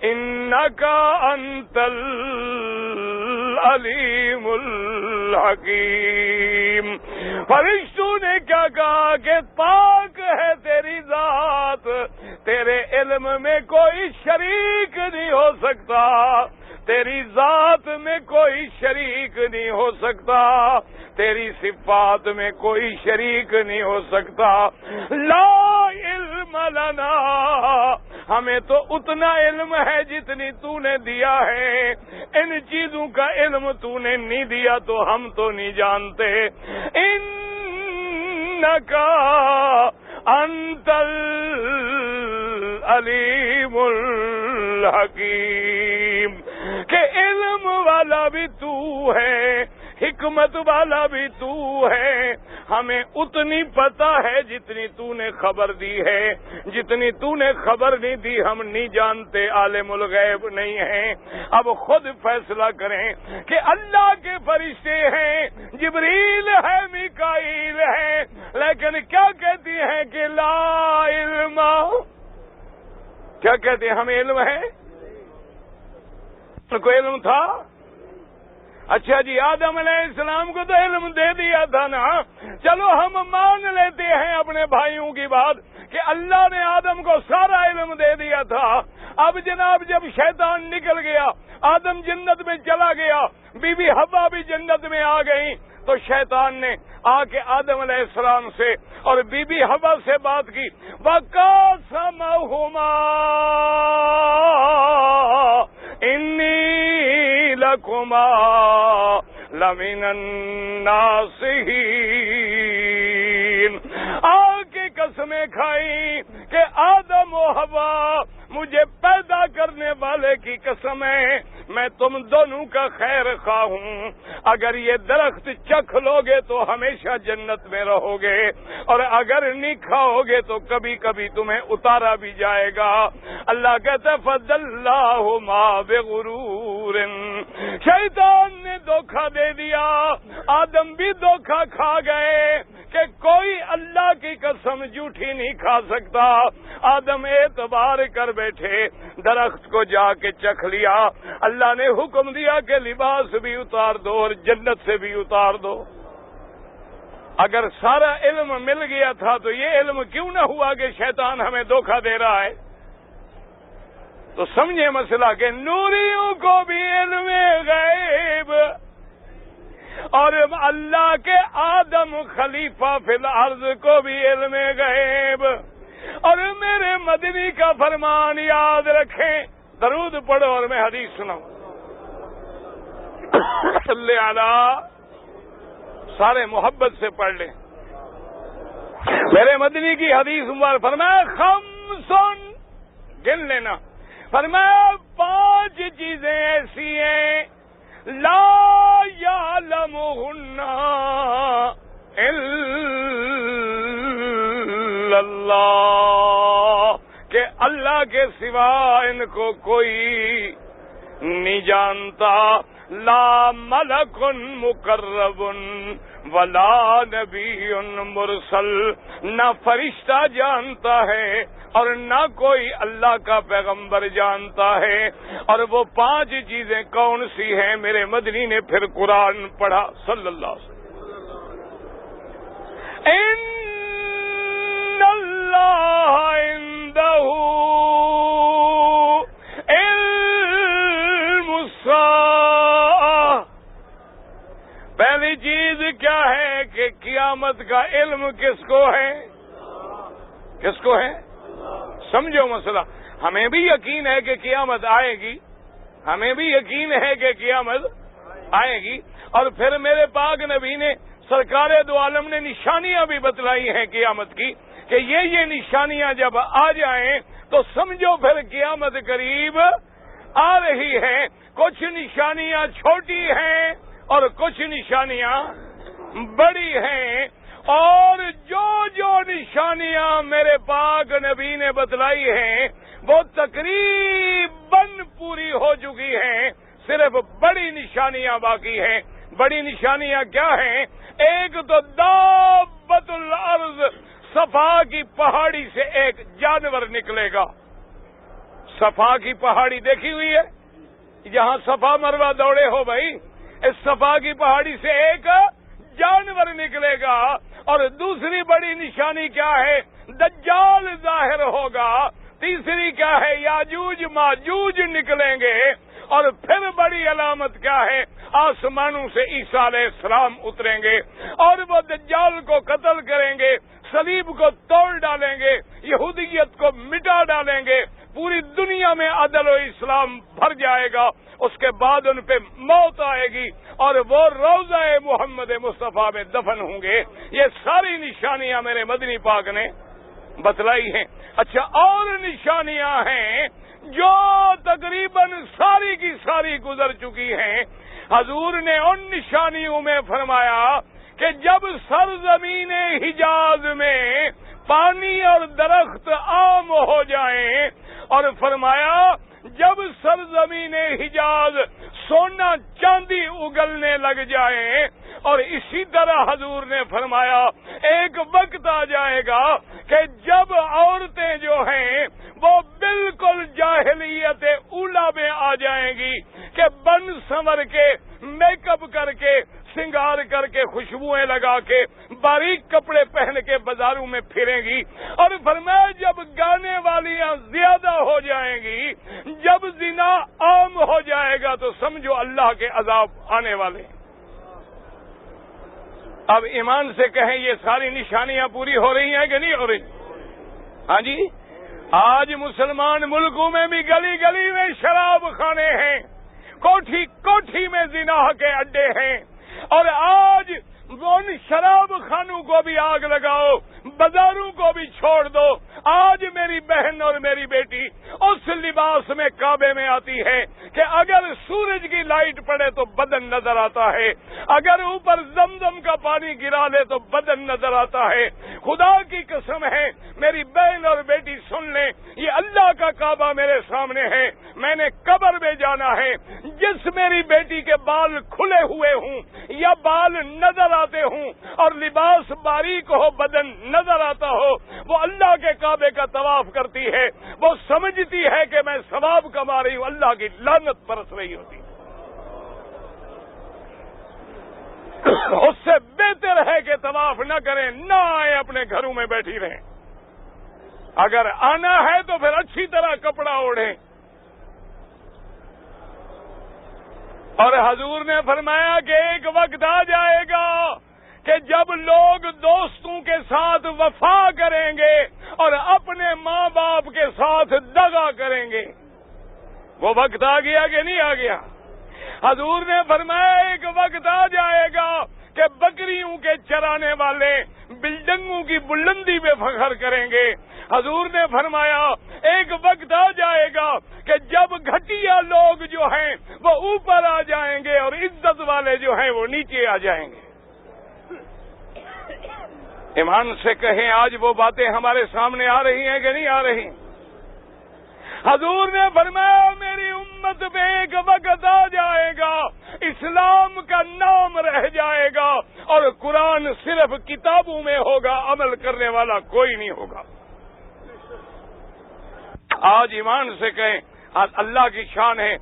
انک انت العلیم الحکیم۔ فرشتوں نے کیا کہا کہ پاک ہے تیری ذات، تیرے علم میں کوئی شریک نہیں ہو سکتا، تیری ذات میں کوئی شریک نہیں ہو سکتا، تیری صفات میں کوئی شریک نہیں ہو سکتا۔ لا علم لنا، ہمیں تو اتنا علم ہے جتنی تو نے دیا ہے، ان چیزوں کا علم تو نے نہیں دیا تو ہم تو نہیں جانتے۔ انکا انت العلیم الحکیم، کہ علم والا بھی تو ہے، حکمت والا بھی تو ہے، ہمیں اتنی پتہ ہے جتنی تو نے خبر دی ہے، جتنی تو نے خبر نہیں دی ہم نہیں جانتے، عالم الغیب نہیں ہیں۔ اب خود فیصلہ کریں کہ اللہ کے فرشتے ہیں، جبریل ہے، میکائیل ہے، لیکن کیا کہتی ہیں کہ لا علم، کیا کہتے ہیں ہمیں علم ہے؟ کو علم تھا؟ اچھا جی آدم علیہ السلام کو تو علم دے دیا تھا نا، چلو ہم مان لیتے ہیں اپنے بھائیوں کی بات کہ اللہ نے آدم کو سارا علم دے دیا تھا۔ اب جناب جب شیطان نکل گیا، آدم جنت میں چلا گیا، بی بی حوا بھی جنت میں آ گئی، تو شیطان نے آ کے آدم علیہ السلام سے اور بی بی حوا سے بات کی، وَقَاسَمَهُمَا إِنِّي لَكُمَا لَمِنَ النَّاصِحِينَ۔ آ کے قسمیں کھائی کہ آدم و حوا، مجھے پیدا کرنے والے کی قسم ہے میں تم دونوں کا خیر خواہ ہوں، اگر یہ درخت چکھ لو گے تو ہمیشہ جنت میں رہو گے، اور اگر نہیں کھاؤ گے تو کبھی کبھی تمہیں اتارا بھی جائے گا۔ اللہ کہتا ہے فَدَلَّاهُمَا بِغُرُورٍ، شیطان نے دھوکہ دے دیا، آدم بھی دھوکہ کھا گئے کہ کوئی اللہ کی قسم جھوٹی نہیں کھا سکتا۔ آدم اعتبار کر بیٹھے، درخت کو جا کے چکھ لیا، اللہ نے حکم دیا کہ لباس بھی اتار دو اور جنت سے بھی اتار دو۔ اگر سارا علم مل گیا تھا تو یہ علم کیوں نہ ہوا کہ شیطان ہمیں دھوکہ دے رہا ہے؟ تو سمجھے مسئلہ کہ نوریوں کو بھی علم غیب، اور اللہ کے آدم خلیفہ فی الارض کو بھی علم غیب، اور میرے مدنی کا فرمان یاد رکھیں، درود پڑھو اور میں حدیث سناؤں۔ صلی علی، سارے محبت سے پڑھ لیں۔ میرے مدنی کی حدیث مبارک فرمایا خمسن، گن لینا، فرمایا 5 چیزیں ایسی ہیں لا یعلمہن الا اللہ، کہ اللہ کے سوا ان کو کوئی نہیں جانتا۔ لا ملک مقرب ولا نبی مرسل، نہ فرشتہ جانتا ہے اور نہ کوئی اللہ کا پیغمبر جانتا ہے۔ اور وہ 5 چیزیں کون سی ہیں؟ میرے مدنی نے پھر قرآن پڑھا صلی اللہ علیہ وسلم۔ ان اللہ عنده علم الساعہ، پہلی چیز کیا ہے کہ قیامت کا علم کس کو ہے؟ کس کو ہے؟ سمجھو مسئلہ۔ ہمیں بھی یقین ہے کہ قیامت آئے گی، ہمیں بھی یقین ہے کہ قیامت آئے گی، اور پھر میرے پاک نبی نے سرکار دو عالم نے نشانیاں بھی بتلائی ہیں قیامت کی، کہ یہ نشانیاں جب آ جائیں تو سمجھو پھر قیامت قریب آ رہی ہے۔ کچھ نشانیاں چھوٹی ہیں اور کچھ نشانیاں بڑی ہیں، اور جو نشانیاں میرے پاک نبی نے بتلائی ہیں وہ تقریباً پوری ہو چکی ہیں، صرف بڑی نشانیاں باقی ہیں۔ بڑی نشانیاں کیا ہیں؟ ایک تو دابت الارض، صفا کی پہاڑی سے ایک جانور نکلے گا۔ صفا کی پہاڑی دیکھی ہوئی ہے؟ جہاں صفا مروہ دوڑے ہو بھائی، اس صفا کی پہاڑی سے ایک جانور نکلے گا۔ اور دوسری بڑی نشانی کیا ہے؟ دجال ظاہر ہوگا۔ تیسری کیا ہے؟ یاجوج ماجوج نکلیں گے۔ اور پھر بڑی علامت کیا ہے؟ آسمانوں سے عیسیٰ علیہ السلام اتریں گے اور وہ دجال کو قتل کریں گے، صلیب کو توڑ ڈالیں گے، یہودیت کو مٹا ڈالیں گے، پوری دنیا میں عدل و اسلام بھر جائے گا۔ اس کے بعد ان پہ موت آئے گی اور وہ روضہ محمد مصطفیٰ میں دفن ہوں گے۔ یہ ساری نشانیاں میرے مدنی پاک نے بتلائی ہیں۔ اچھا، اور نشانیاں ہیں جو تقریباً ساری کی ساری گزر چکی ہیں۔ حضور نے ان نشانیوں میں فرمایا کہ جب سرزمین حجاز میں پانی اور درخت عام ہو جائیں، اور فرمایا جب سرزمین حجاز سونا چاندی اگلنے لگ جائیں، اور اسی طرح حضور نے فرمایا ایک وقت آ جائے گا کہ جب عورتیں جو ہیں وہ بالکل جاہلیت اولا میں آ جائیں گی، کہ بن سنور کے، میک اپ کر کے، سنگار کر کے، خوشبوئیں لگا کے، باریک کپڑے پہن کے بازاروں میں پھریں گی۔ اور فرمایا جب گانے والیاں زیادہ ہو جائیں گی، جب زنا عام ہو جائے گا، تو سمجھو اللہ کے عذاب آنے والے ہیں۔ اب ایمان سے کہیں یہ ساری نشانیاں پوری ہو رہی ہیں کہ نہیں ہو رہی؟ ہاں جی، آج مسلمان ملکوں میں بھی گلی گلی میں شراب خانے ہیں، کوٹھی کوٹھی میں زنا کے اڈے ہیں، اور آج ان شراب خانوں کو بھی آگ لگاؤ، بازاروں کو بھی چھوڑ دو۔ آج میری بہن اور میری بیٹی اس لباس میں کعبے میں آتی ہے کہ اگر سورج کی لائٹ پڑے تو بدن نظر آتا ہے، اگر اوپر زمزم کا پانی گرا لے تو بدن نظر آتا ہے۔ خدا کی قسم ہے، میری بہن اور بیٹی سن لیں، یہ اللہ کا کعبہ میرے سامنے ہے، میں نے قبر میں جانا ہے۔ جس میری بیٹی کے بال کھلے ہوئے ہوں یا بال نظر آتے ہوں اور لباس باریک ہو، بدن نظر آتا ہو، وہ اللہ کے کعبے کا طواف کرتی ہے، وہ سمجھتی ہے کہ میں ثواب کما رہی ہوں، اللہ کی لعنت برس رہی ہوتی۔ اس سے بہتر ہے کہ طواف نہ کریں، نہ آئیں، اپنے گھروں میں بیٹھی رہیں۔ اگر آنا ہے تو پھر اچھی طرح کپڑا اوڑھیں۔ اور حضور نے فرمایا کہ ایک وقت آ جائے گا کہ جب لوگ دوستوں کے ساتھ وفا کریں گے اور اپنے ماں باپ کے ساتھ دغا کریں گے۔ وہ وقت آ گیا کہ نہیں آ گیا؟ حضور نے فرمایا ایک وقت آ جائے گا کہ بکریوں کے چرانے والے بلڈنگوں کی بلندی پہ فخر کریں گے۔ حضور نے فرمایا ایک وقت آ جائے گا کہ جب گھٹیا لوگ جو ہیں وہ اوپر آ جائیں گے اور عزت والے جو ہیں وہ نیچے آ جائیں گے۔ ایمان سے کہیں آج وہ باتیں ہمارے سامنے آ رہی ہیں کہ نہیں آ رہی؟ حضور نے فرمایا میری امت پہ ایک وقت آ جائے گا اسلام کا نام رہ جائے گا اور قرآن صرف کتابوں میں ہوگا، عمل کرنے والا کوئی نہیں ہوگا۔ آج ایمان سے کہیں، اللہ کی شان ہے،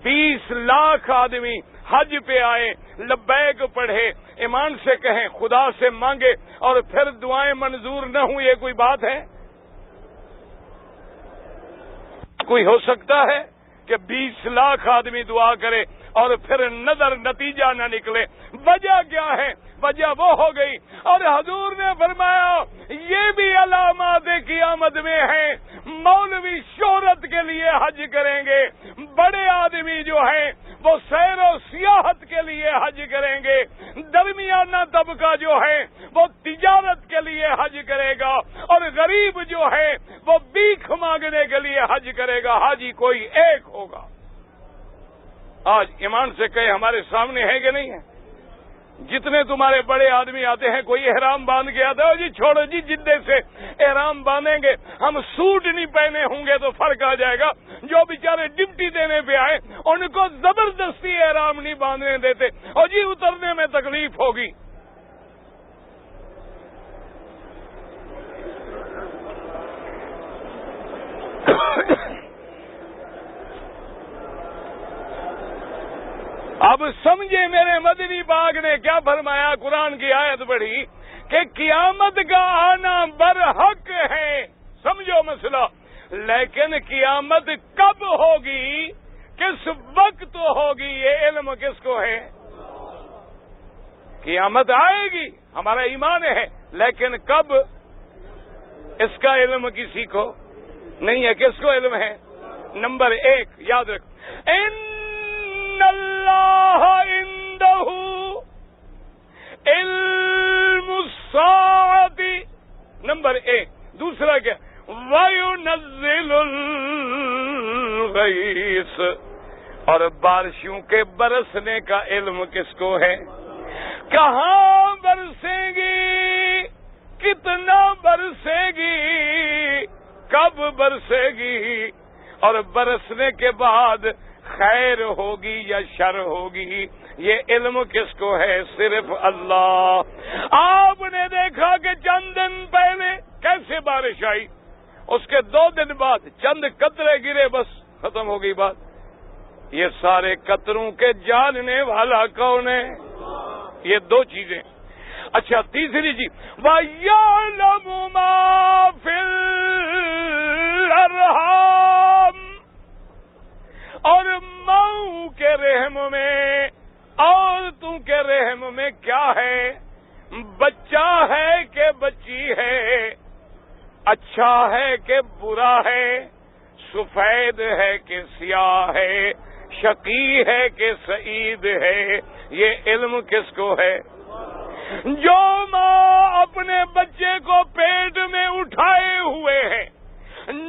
20 لاکھ آدمی حج پہ آئے، لبیک پڑھے، ایمان سے کہیں، خدا سے مانگے اور پھر دعائیں منظور نہ ہوں، یہ کوئی بات ہے؟ کوئی ہو سکتا ہے کہ 20 لاکھ آدمی دعا کرے اور پھر نتیجہ نہ نکلے؟ وجہ کیا ہے؟ وجہ وہ ہو گئی، اور حضور نے فرمایا یہ بھی علامات قیامت میں ہیں، مولوی شہرت کے لیے حج کریں گے، بڑے آدمی جو ہیں وہ سیر و سیاحت کے لیے حج کریں گے، درمیانہ طبقہ جو ہے وہ تجارت کے لیے حج کرے گا، اور غریب جو ہے وہ بھیک مانگنے کے لیے حج کرے گا۔ حاجی کوئی ایک ہوگا۔ آج ایمان سے کہے ہمارے سامنے ہے کہ نہیں ہے؟ جتنے تمہارے بڑے آدمی آتے ہیں، کوئی احرام باندھ کے آتا ہے، جی چھوڑو جی، جدے سے احرام باندھیں گے، ہم سوٹ نہیں پہنے ہوں گے تو فرق آ جائے گا۔ جو بیچارے ڈپٹی دینے پہ آئے ان کو زبردستی احرام نہیں باندھنے دیتے، اور جی اترنے میں تکلیف ہوگی۔ اب سمجھے میرے مدنی باغ نے کیا فرمایا؟ قرآن کی آیت پڑھی کہ قیامت کا آنا برحق ہے، سمجھو مسئلہ، لیکن قیامت کب ہوگی، کس وقت ہوگی، یہ علم کس کو ہے؟ قیامت آئے گی، ہمارا ایمان ہے، لیکن کب، اس کا علم کسی کو نہیں ہے۔ کس کو علم ہے؟ نمبر 1 یاد رکھ، اللہ عنده علم الساعة، نمبر 1۔ دوسرا کیا؟ وَيُنَزِّلُ الْغَيْثَ، اور بارشوں کے برسنے کا علم کس کو ہے؟ کہاں برسے گی، کتنا برسے گی، کب برسے گی، اور برسنے کے بعد خیر ہوگی یا شر ہوگی، یہ علم کس کو ہے؟ صرف اللہ۔ آپ نے دیکھا کہ چند دن پہلے کیسے بارش آئی، اس کے 2 دن بعد چند قطرے گرے، بس ختم ہو گئی بات۔ یہ سارے قطروں کے جاننے والا کون ہے؟ یہ 2 چیزیں۔ اچھا تیسری چیز، وَيَعْلَمُ مَا فِي الْأَرْحَامِ، اور ماؤں کے رحم میں، عورتوں کے رحم میں کیا ہے، بچہ ہے کہ بچی ہے، اچھا ہے کہ برا ہے، سفید ہے کہ سیاہ ہے، شقی ہے کہ سعید ہے، یہ علم کس کو ہے؟ جو ماں اپنے بچے کو پیٹ میں اٹھائے ہوئے ہے،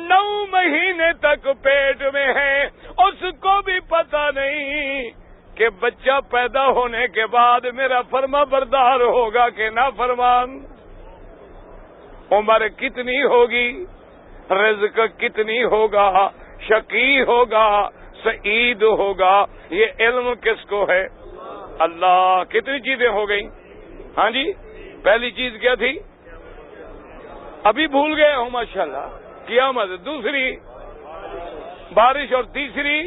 9 مہینے تک پیٹ میں ہے، اس کو بھی پتہ نہیں کہ بچہ پیدا ہونے کے بعد میرا فرما بردار ہوگا کہ نافرمان، عمر کتنی ہوگی، رزق کتنی ہوگا، شقی ہوگا، سعید ہوگا، یہ علم کس کو ہے؟ اللہ۔ کتنی چیزیں ہو گئی؟ ہاں جی، پہلی چیز کیا تھی؟ ابھی بھول گئے ہوں ماشاءاللہ، قیامت، دوسری بارش، اور تیسری،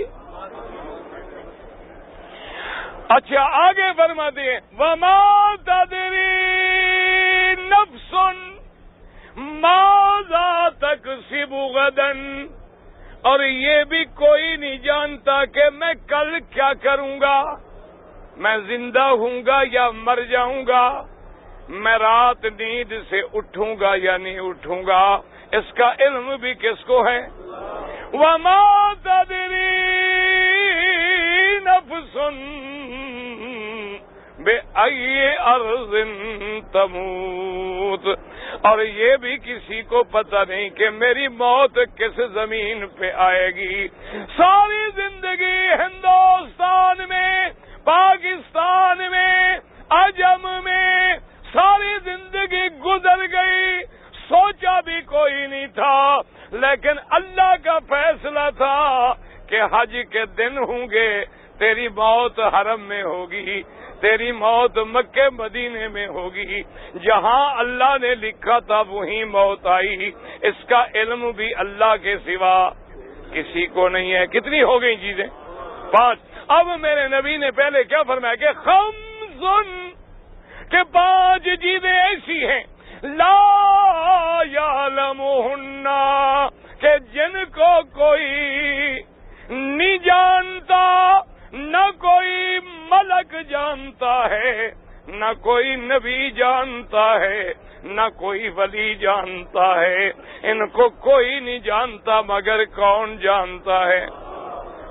اچھا آگے فرماتے ہیں وَمَا تَدْرِي نَفْسٌ مَاذَا تَكْسِبُ غَدًا، اور یہ بھی کوئی نہیں جانتا کہ میں کل کیا کروں گا، میں زندہ ہوں گا یا مر جاؤں گا، میں رات نیند سے اٹھوں گا یا نہیں اٹھوں گا، اس کا علم بھی کس کو ہے؟ وَمَا تَدْرِي نَفْسٌ بِأَيِّ أَرْضٍ تَمُوتُ، اور یہ بھی کسی کو پتہ نہیں کہ میری موت کس زمین پہ آئے گی۔ ساری زندگی ہندوستان میں، پاکستان میں، عجم میں ساری زندگی گزر گئی، سوچا بھی کوئی نہیں تھا، لیکن اللہ کا فیصلہ تھا کہ حج کے دن ہوں گے، تیری موت حرم میں ہوگی، تیری موت مکے مدینے میں ہوگی، جہاں اللہ نے لکھا تھا وہیں موت آئی، اس کا علم بھی اللہ کے سوا کسی کو نہیں ہے۔ کتنی ہو گئی چیزیں؟ 5۔ اب میرے نبی نے پہلے کیا فرمایا کہ خمسن، کہ 5 چیزیں ایسی ہیں لا یعلمہن، کہ جن کو کوئی نہیں جانتا، نہ کوئی ملک جانتا ہے، نہ کوئی نبی جانتا ہے، نہ کوئی ولی جانتا ہے، ان کو کوئی نہیں جانتا مگر کون جانتا ہے۔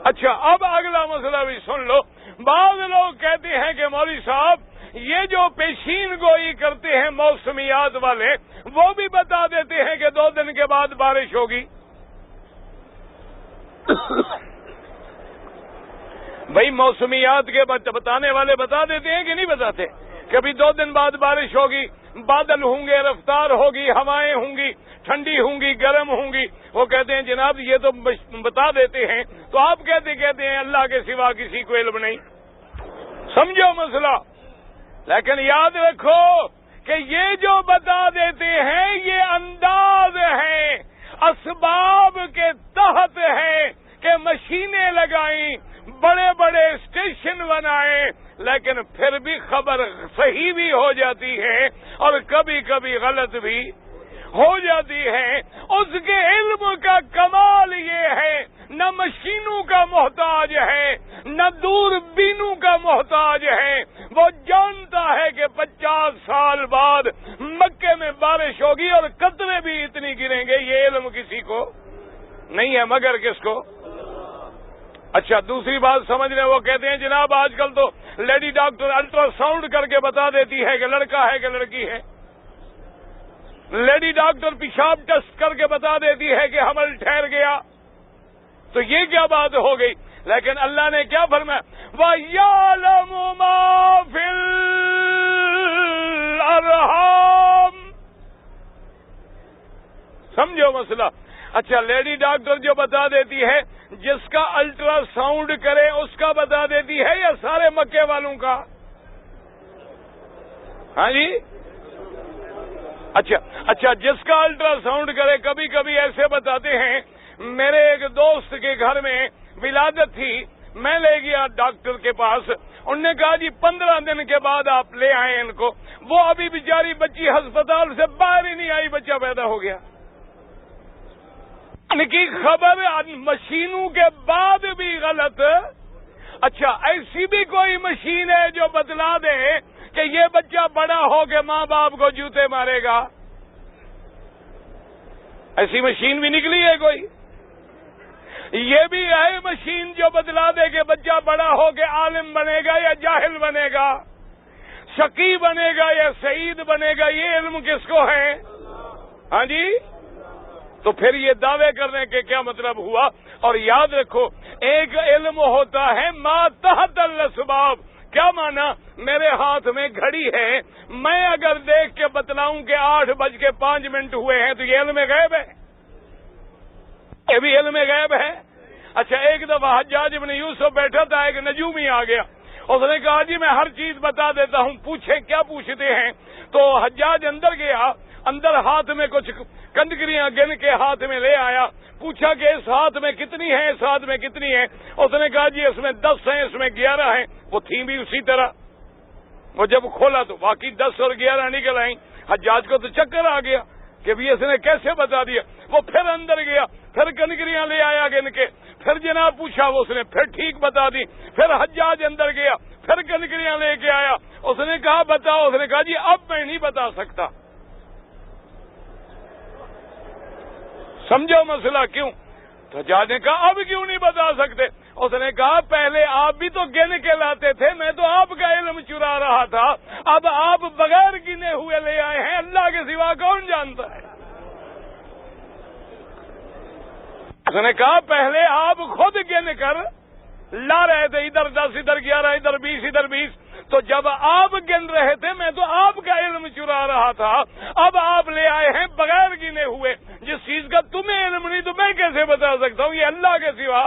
اچھا، اب اگلا مسئلہ بھی سن لو۔ بعض لوگ کہتے ہیں کہ مولوی صاحب یہ جو پیشین گوئی کرتے ہیں موسمیات والے، وہ بھی بتا دیتے ہیں کہ 2 دن کے بعد بارش ہوگی۔ بھائی موسمیات کے بتانے والے بتا دیتے ہیں کہ نہیں بتاتے؟ کبھی 2 دن بعد بارش ہوگی، بادل ہوں گے، رفتار ہوگی، ہوائیں ہوں گی، ٹھنڈی ہوں گی، گرم ہوں گی۔ وہ کہتے ہیں جناب یہ تو بتا دیتے ہیں، تو آپ کہتے ہیں اللہ کے سوا کسی کو علم نہیں۔ سمجھو مسئلہ۔ لیکن یاد رکھو کہ یہ جو بتا دیتے ہیں یہ انداز ہے، اسباب کے تحت ہے کہ مشینیں لگائیں، بڑے بڑے اسٹیشن بنائیں، لیکن پھر بھی خبر صحیح بھی ہو جاتی ہے اور کبھی کبھی غلط بھی ہو جاتی ہے۔ اس کے علم کا کمال یہ ہے، نہ مشینوں کا محتاج ہے، نہ دور بینوں کا محتاج ہے۔ وہ جانتا ہے کہ 50 سال بعد مکے میں بارش ہوگی اور قطرے بھی اتنی گریں گے۔ یہ علم کسی کو نہیں ہے مگر کس کو؟ اچھا، دوسری بات سمجھ رہے، وہ کہتے ہیں جناب آج کل تو لیڈی ڈاکٹر الٹرا ساؤنڈ کر کے بتا دیتی ہے کہ لڑکا ہے کہ لڑکی ہے، لیڈی ڈاکٹر پیشاب ٹیسٹ کر کے بتا دیتی ہے کہ حمل ٹھہر گیا۔ تو یہ کیا بات ہو گئی؟ لیکن اللہ نے کیا فرمایا؟ وَيَعْلَمُ مَا فِي الْأَرْحَامِ۔ سمجھو مسئلہ۔ اچھا، لیڈی ڈاکٹر جو بتا دیتی ہے، جس کا الٹرا ساؤنڈ کرے اس کا بتا دیتی ہے یا سارے مکے والوں کا؟ ہاں جی، اچھا جس کا الٹرا ساؤنڈ کرے، کبھی کبھی ایسے بتاتے ہیں۔ میرے ایک دوست کے گھر میں ولادت تھی، میں لے گیا ڈاکٹر کے پاس، انہوں نے کہا جی 15 دن کے بعد آپ لے آئیں ان کو۔ وہ ابھی بیچاری بچی ہسپتال سے باہر ہی نہیں آئی، بچہ پیدا ہو گیا۔ ان کی خبر مشینوں کے بعد بھی غلط۔ اچھا، ایسی بھی کوئی مشین ہے جو بتلا دے کہ یہ بچہ بڑا ہو کے ماں باپ کو جوتے مارے گا؟ ایسی مشین بھی نکلی ہے کوئی؟ یہ بھی ہے مشین جو بتلا دے کہ بچہ بڑا ہو کے عالم بنے گا یا جاہل بنے گا، شقی بنے گا یا سعید بنے گا؟ یہ علم کس کو ہے؟ ہاں جی، تو پھر یہ دعوے کرنے کے کیا مطلب ہوا؟ اور یاد رکھو، ایک علم ہوتا ہے ما تحت الاسباب۔ کیا مانا؟ میرے ہاتھ میں گھڑی ہے، میں اگر دیکھ کے بتلاؤں کہ 8:05 ہوئے ہیں تو یہ علم غیب ہے؟ یہ بھی علم غیب ہے۔ اچھا، ایک دفعہ حجاج ابن یوسف بیٹھا تھا، ایک نجومی آ گیا، اس نے کہا جی میں ہر چیز بتا دیتا ہوں، پوچھیں کیا پوچھتے ہیں؟ تو حجاج اندر گیا، اندر ہاتھ میں کچھ کنکریاں گن کے ہاتھ میں لے آیا، پوچھا کہ اس ہاتھ میں کتنی ہے، اس ہاتھ میں کتنی ہے؟ اس نے کہا جی اس میں 10 ہیں، اس میں 11 ہیں۔ وہ تھیں بھی اسی طرح۔ وہ جب کھولا تو واقعی 10 اور 11 نکل آئیں۔ حجاج کو تو چکر آ گیا کہ اس نے کیسے بتا دیا۔ وہ پھر اندر گیا، پھر کنکریاں لے آیا گن کے، پھر جناب پوچھا، وہ اس نے پھر ٹھیک بتا دی۔ پھر حجاج اندر گیا، پھر کنکریاں لے کے آیا، اس نے کہا بتاؤ، اس نے کہا جی اب میں نہیں بتا سکتا۔ سمجھو مسئلہ کیوں؟ تو حجاج نے کہا اب کیوں نہیں بتا سکتے؟ اس نے کہا پہلے آپ بھی تو گن کے لاتے تھے، میں تو آپ کا علم چرا رہا تھا، اب آپ بغیر گنے ہوئے لے آئے ہیں، اللہ کے سوا کون جانتا ہے؟ اس نے کہا پہلے آپ خود گن کر لا رہے تھے، ادھر 10 ادھر 11 ادھر 20 ادھر 20، تو جب آپ گن رہے تھے میں تو آپ کا علم چرا رہا تھا، اب آپ لے آئے ہیں بغیر گنے ہوئے، جس چیز کا تمہیں علم نہیں تو میں کیسے بتا سکتا ہوں؟ یہ اللہ کے سوا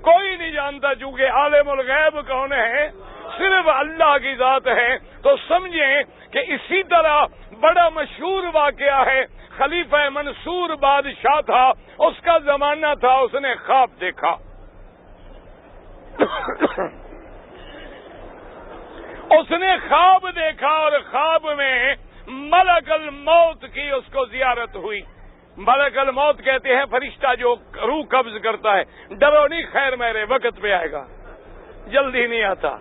کوئی نہیں جانتا، چونکہ عالم الغیب کون ہے؟ صرف اللہ کی ذات ہے۔ تو سمجھیں کہ اسی طرح بڑا مشہور واقعہ ہے، خلیفہ منصور بادشاہ تھا، اس کا زمانہ تھا، اس نے خواب دیکھا۔ اس نے خواب دیکھا اور خواب میں ملک الموت کی اس کو زیارت ہوئی۔ ملک الموت کہتے ہیں فرشتہ جو روح قبض کرتا ہے۔ ڈرو نہیں، خیر میرے وقت پہ آئے گا، جلدی نہیں آتا،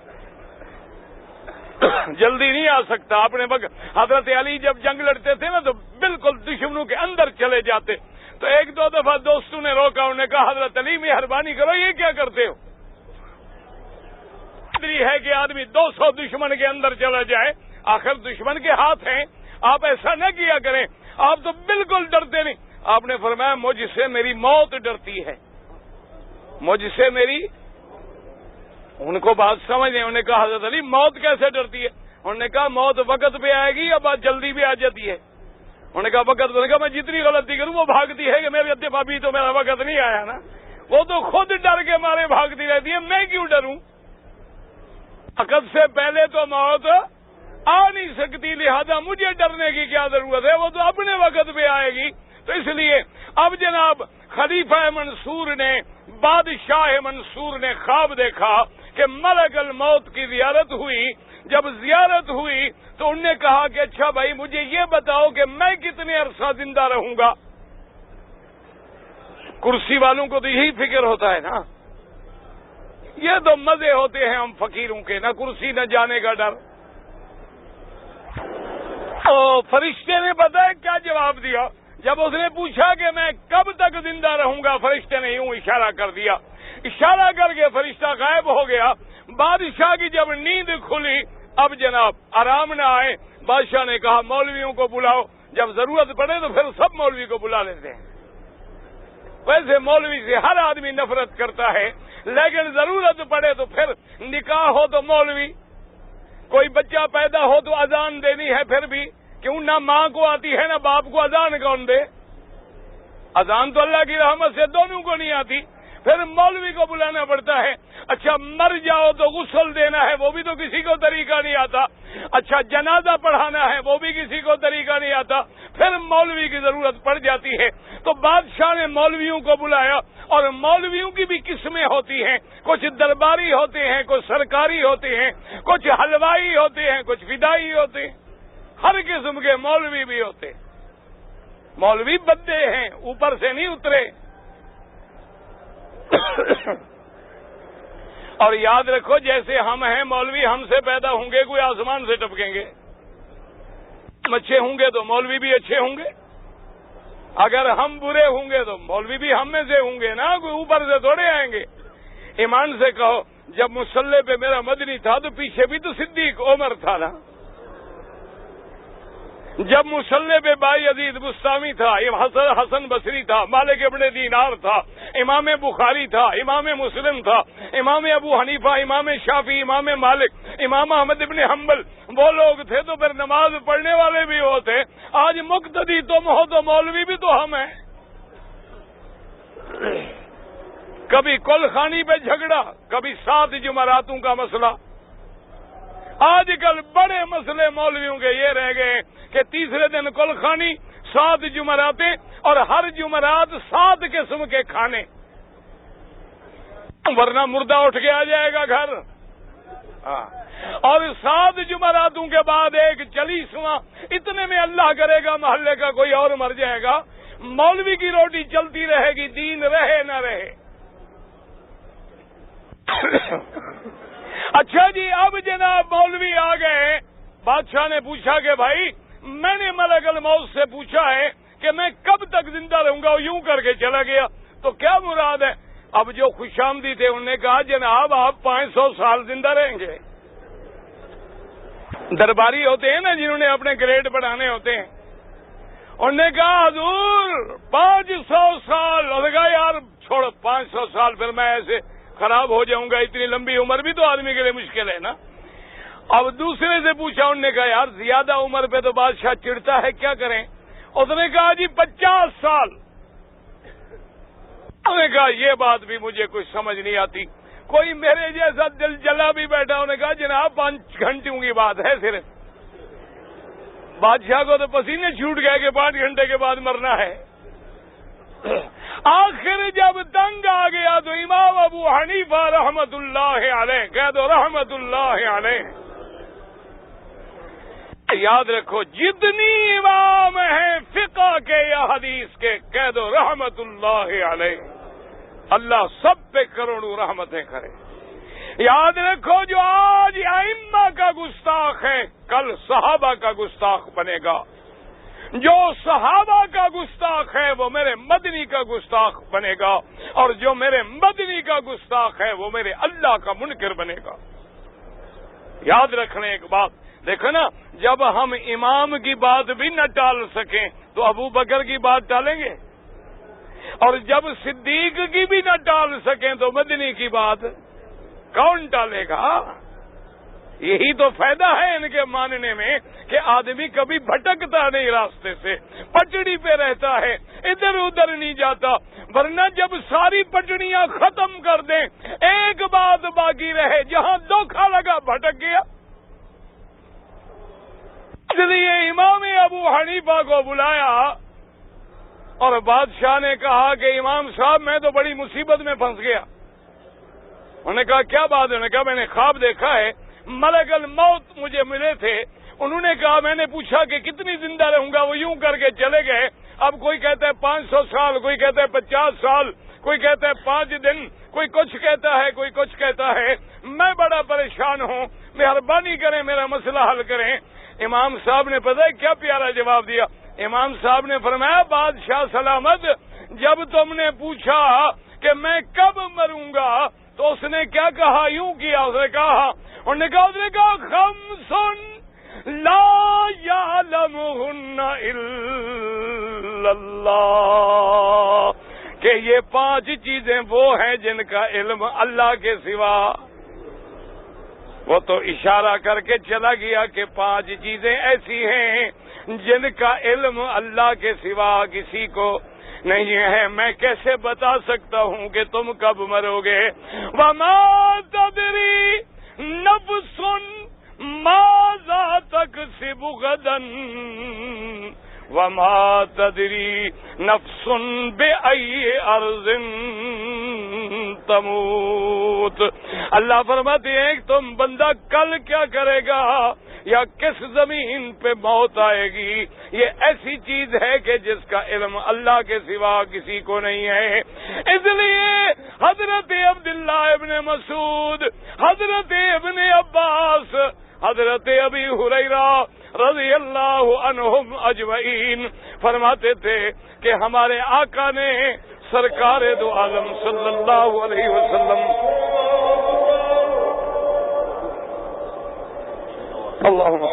جلدی نہیں آ سکتا اپنے وقت۔ حضرت علی جب جنگ لڑتے تھے نا تو بالکل دشمنوں کے اندر چلے جاتے، تو ایک دو دفعہ دوستوں نے روکا، انہوں نے کہا حضرت علی مہربانی کرو، یہ کیا کرتے ہو؟ ہے کہ آدمی 200 دشمن کے اندر چلا جائے، آخر دشمن کے ہاتھ ہیں، آپ ایسا نہ کیا کریں، آپ تو بالکل ڈرتے نہیں۔ آپ نے فرمایا مجھ سے میری موت ڈرتی ہے، مجھ سے میری، ان کو بات سمجھ نہیں، انہوں نے کہا حضرت علی موت کیسے ڈرتی ہے؟ انہوں نے کہا موت وقت پہ آئے گی یا بات جلدی بھی آ جاتی ہے؟ انہوں نے کہا وقت پہ، کہا میں جتنی غلطی کروں وہ بھاگتی ہے کہ میرے ادھر ابھی تو میرا وقت نہیں آیا نا، وہ تو خود ڈر کے مارے بھاگتی رہتی ہے، میں کیوں ڈروں؟ عقد سے پہلے تو موت آ نہیں سکتی، لہذا مجھے ڈرنے کی کیا ضرورت ہے، وہ تو اپنے وقت پہ آئے گی۔ تو اس لیے اب جناب خلیفہ منصور نے، بادشاہ منصور نے خواب دیکھا کہ ملک الموت کی زیارت ہوئی۔ جب زیارت ہوئی تو انہوں نے کہا کہ اچھا بھائی مجھے یہ بتاؤ کہ میں کتنے عرصہ زندہ رہوں گا۔ کرسی والوں کو تو یہی فکر ہوتا ہے نا، یہ تو مزے ہوتے ہیں ہم فقیروں کے، نہ کرسی نہ جانے کا ڈر۔ فرشتے نے پتہ ہے کیا جواب دیا؟ جب اس نے پوچھا کہ میں کب تک زندہ رہوں گا، فرشتے نے یوں اشارہ کر دیا، اشارہ کر کے فرشتہ غائب ہو گیا۔ بادشاہ کی جب نیند کھلی، اب جناب آرام نہ آئے، بادشاہ نے کہا مولویوں کو بلاؤ، جب ضرورت پڑے تو پھر سب مولوی کو بلا لیتے ہیں۔ ویسے مولوی سے ہر آدمی نفرت کرتا ہے، لیکن ضرورت پڑے تو پھر نکاح ہو تو مولوی، کوئی بچہ پیدا ہو تو اذان دینی ہے، پھر بھی کیوں نہ ماں کو آتی ہے نہ باپ کو، اذان کون دے؟ اذان تو اللہ کی رحمت سے دونوں کو نہیں آتی، پھر مولوی کو بلانا پڑتا ہے۔ اچھا مر جاؤ تو غسل دینا ہے، وہ بھی تو کسی کو طریقہ نہیں آتا۔ اچھا جنازہ پڑھانا ہے، وہ بھی کسی کو طریقہ نہیں آتا، پھر مولوی کی ضرورت پڑ جاتی ہے۔ تو بادشاہ نے مولویوں کو بلایا، اور مولویوں کی بھی قسمیں ہوتی ہیں، کچھ درباری ہوتے ہیں، کچھ سرکاری ہوتے ہیں، کچھ حلوائی ہوتے ہیں، کچھ فدائی ہوتے ہیں، ہر قسم کے مولوی بھی ہوتے ہیں۔ مولوی بندے ہیں، اوپر سے نہیں اترے۔ اور یاد رکھو جیسے ہم ہیں مولوی ہم سے پیدا ہوں گے، کوئی آسمان سے ٹپکیں گے؟ ہم اچھے ہوں گے تو مولوی بھی اچھے ہوں گے، اگر ہم برے ہوں گے تو مولوی بھی ہم میں سے ہوں گے نا، کوئی اوپر سے تھوڑے آئیں گے۔ ایمان سے کہو جب مصلی پہ میرا مدنی تھا تو پیچھے بھی تو صدیق عمر تھا نا، جب مصلی پہ بائی یزید بستامی تھا، حسن بصری تھا، مالک ابن دینار تھا، امام بخاری تھا، امام مسلم تھا، امام ابو حنیفہ، امام شافعی، امام مالک، امام احمد ابن حنبل، وہ لوگ تھے تو پھر نماز پڑھنے والے بھی ہوتے۔ آج مقتدی تم ہو تو مولوی بھی تو ہم ہیں۔ کبھی کل خانی پہ جھگڑا، کبھی 7 جمعراتوں کا مسئلہ۔ آج کل بڑے مسئلے مولویوں کے یہ رہ گئے کہ تیسرے دن کل خانی، 7 جمعراتیں، اور ہر جمعرات 7 قسم کے کھانے، ورنہ مردہ اٹھ کے آ جائے گا گھر۔ اور 7 جمعراتوں کے بعد ایک 40واں، اتنے میں اللہ کرے گا محلے کا کوئی اور مر جائے گا، مولوی کی روٹی چلتی رہے گی، دین رہے نہ رہے۔ اچھا جی اب جناب مولوی آ گئے، بادشاہ نے پوچھا کہ بھائی میں نے ملک الموت سے پوچھا ہے کہ میں کب تک زندہ رہوں گا، یوں کر کے چلا گیا، تو کیا مراد ہے؟ اب جو خوش آمدید تھے انہوں نے کہا جناب آپ 500 سال زندہ رہیں گے۔ درباری ہوتے ہیں نا جنہوں نے اپنے گریڈ بڑھانے ہوتے ہیں، انہوں نے کہا حضور 500 سال، اور کہا یار چھوڑ 500 سال پھر میں ایسے خراب ہو جاؤں گا، اتنی لمبی عمر بھی تو آدمی کے لیے مشکل ہے نا۔ اب دوسرے سے پوچھا، انہوں نے کہا یار زیادہ عمر پہ تو بادشاہ چڑھتا ہے، کیا کریں؟ اس نے کہا جی 50 سال۔ انہوں نے کہا یہ بات بھی مجھے کچھ سمجھ نہیں آتی، کوئی میرے جیسا دل جلا بھی بیٹھا. انہوں نے کہا جناب 5 گھنٹوں کی بات ہے صرف. بادشاہ کو تو پسینے چھوٹ گئے کہ 5 گھنٹے کے بعد مرنا ہے. آخر جب تنگ آ گیا تو امام ابو حنیفہ رحمت اللہ علیہ، کہہ دو رحمت اللہ علیہ. یاد رکھو جتنی امام ہیں فقہ کے یا حدیث کے، کہہ دو رحمت اللہ علیہ. اللہ سب پہ کروڑوں رحمتیں کرے. یاد رکھو جو آج ائمہ کا گستاخ ہے کل صحابہ کا گستاخ بنے گا. جو صحابہ کا گستاخ ہے وہ میرے مدنی کا گستاخ بنے گا، اور جو میرے مدنی کا گستاخ ہے وہ میرے اللہ کا منکر بنے گا. یاد رکھنے ایک بات، دیکھو نا، جب ہم امام کی بات بھی نہ ٹال سکیں تو ابو بکر کی بات ٹالیں گے، اور جب صدیق کی بھی نہ ٹال سکیں تو مدنی کی بات کون ٹالے گا؟ یہی تو فائدہ ہے ان کے ماننے میں کہ آدمی کبھی بھٹکتا نہیں راستے سے، پٹڑی پہ رہتا ہے، ادھر ادھر نہیں جاتا. ورنہ جب ساری پٹڑیاں ختم کر دیں ایک بات باقی رہے، جہاں دھوکہ لگا بھٹک گیا. اس لیے امام ابو حنیفہ کو بلایا اور بادشاہ نے کہا کہ امام صاحب میں تو بڑی مصیبت میں پھنس گیا. انہوں نے کہا کیا بات ہے؟ انہوں نے کہا میں نے خواب دیکھا ہے، ملک الموت مجھے ملے تھے. انہوں نے کہا میں نے پوچھا کہ کتنی زندہ رہوں گا، وہ یوں کر کے چلے گئے. اب کوئی کہتا ہے 500 سال، کوئی کہتا ہے 50 سال، کوئی کہتا ہے 5 دن، کوئی کچھ کہتا ہے، کوئی کچھ کہتا ہے. میں بڑا پریشان ہوں، مہربانی کریں میرا مسئلہ حل کریں. امام صاحب نے پتہ ہے کیا پیارا جواب دیا؟ امام صاحب نے فرمایا بادشاہ سلامت، جب تم نے پوچھا کہ میں کب مروں گا تو اس نے کیا کہا؟ یوں کیا، اس نے کہا خمس لا یعلمہن الا اللہ، کہ یہ 5 چیزیں وہ ہیں جن کا علم اللہ کے سوا. وہ تو اشارہ کر کے چلا گیا کہ 5 چیزیں ایسی ہیں جن کا علم اللہ کے سوا کسی کو نہیں ہے. میں کیسے بتا سکتا ہوں کہ تم کب مرو گے؟ وما تدری نفس ماذا تکسب غدا وما تدری نفس بأي ارض تموت. اللہ فرماتے ہیں کہ تم بندہ کل کیا کرے گا یا کس زمین پہ موت آئے گی، یہ ایسی چیز ہے کہ جس کا علم اللہ کے سوا کسی کو نہیں ہے. اس لیے حضرت عبداللہ ابن مسعود، حضرت ابن عباس، حضرت ابی ہریرہ رضی اللہ عنہم اجمعین فرماتے تھے کہ ہمارے آقا نے سرکار دو عالم صلی اللہ علیہ وسلم اللہم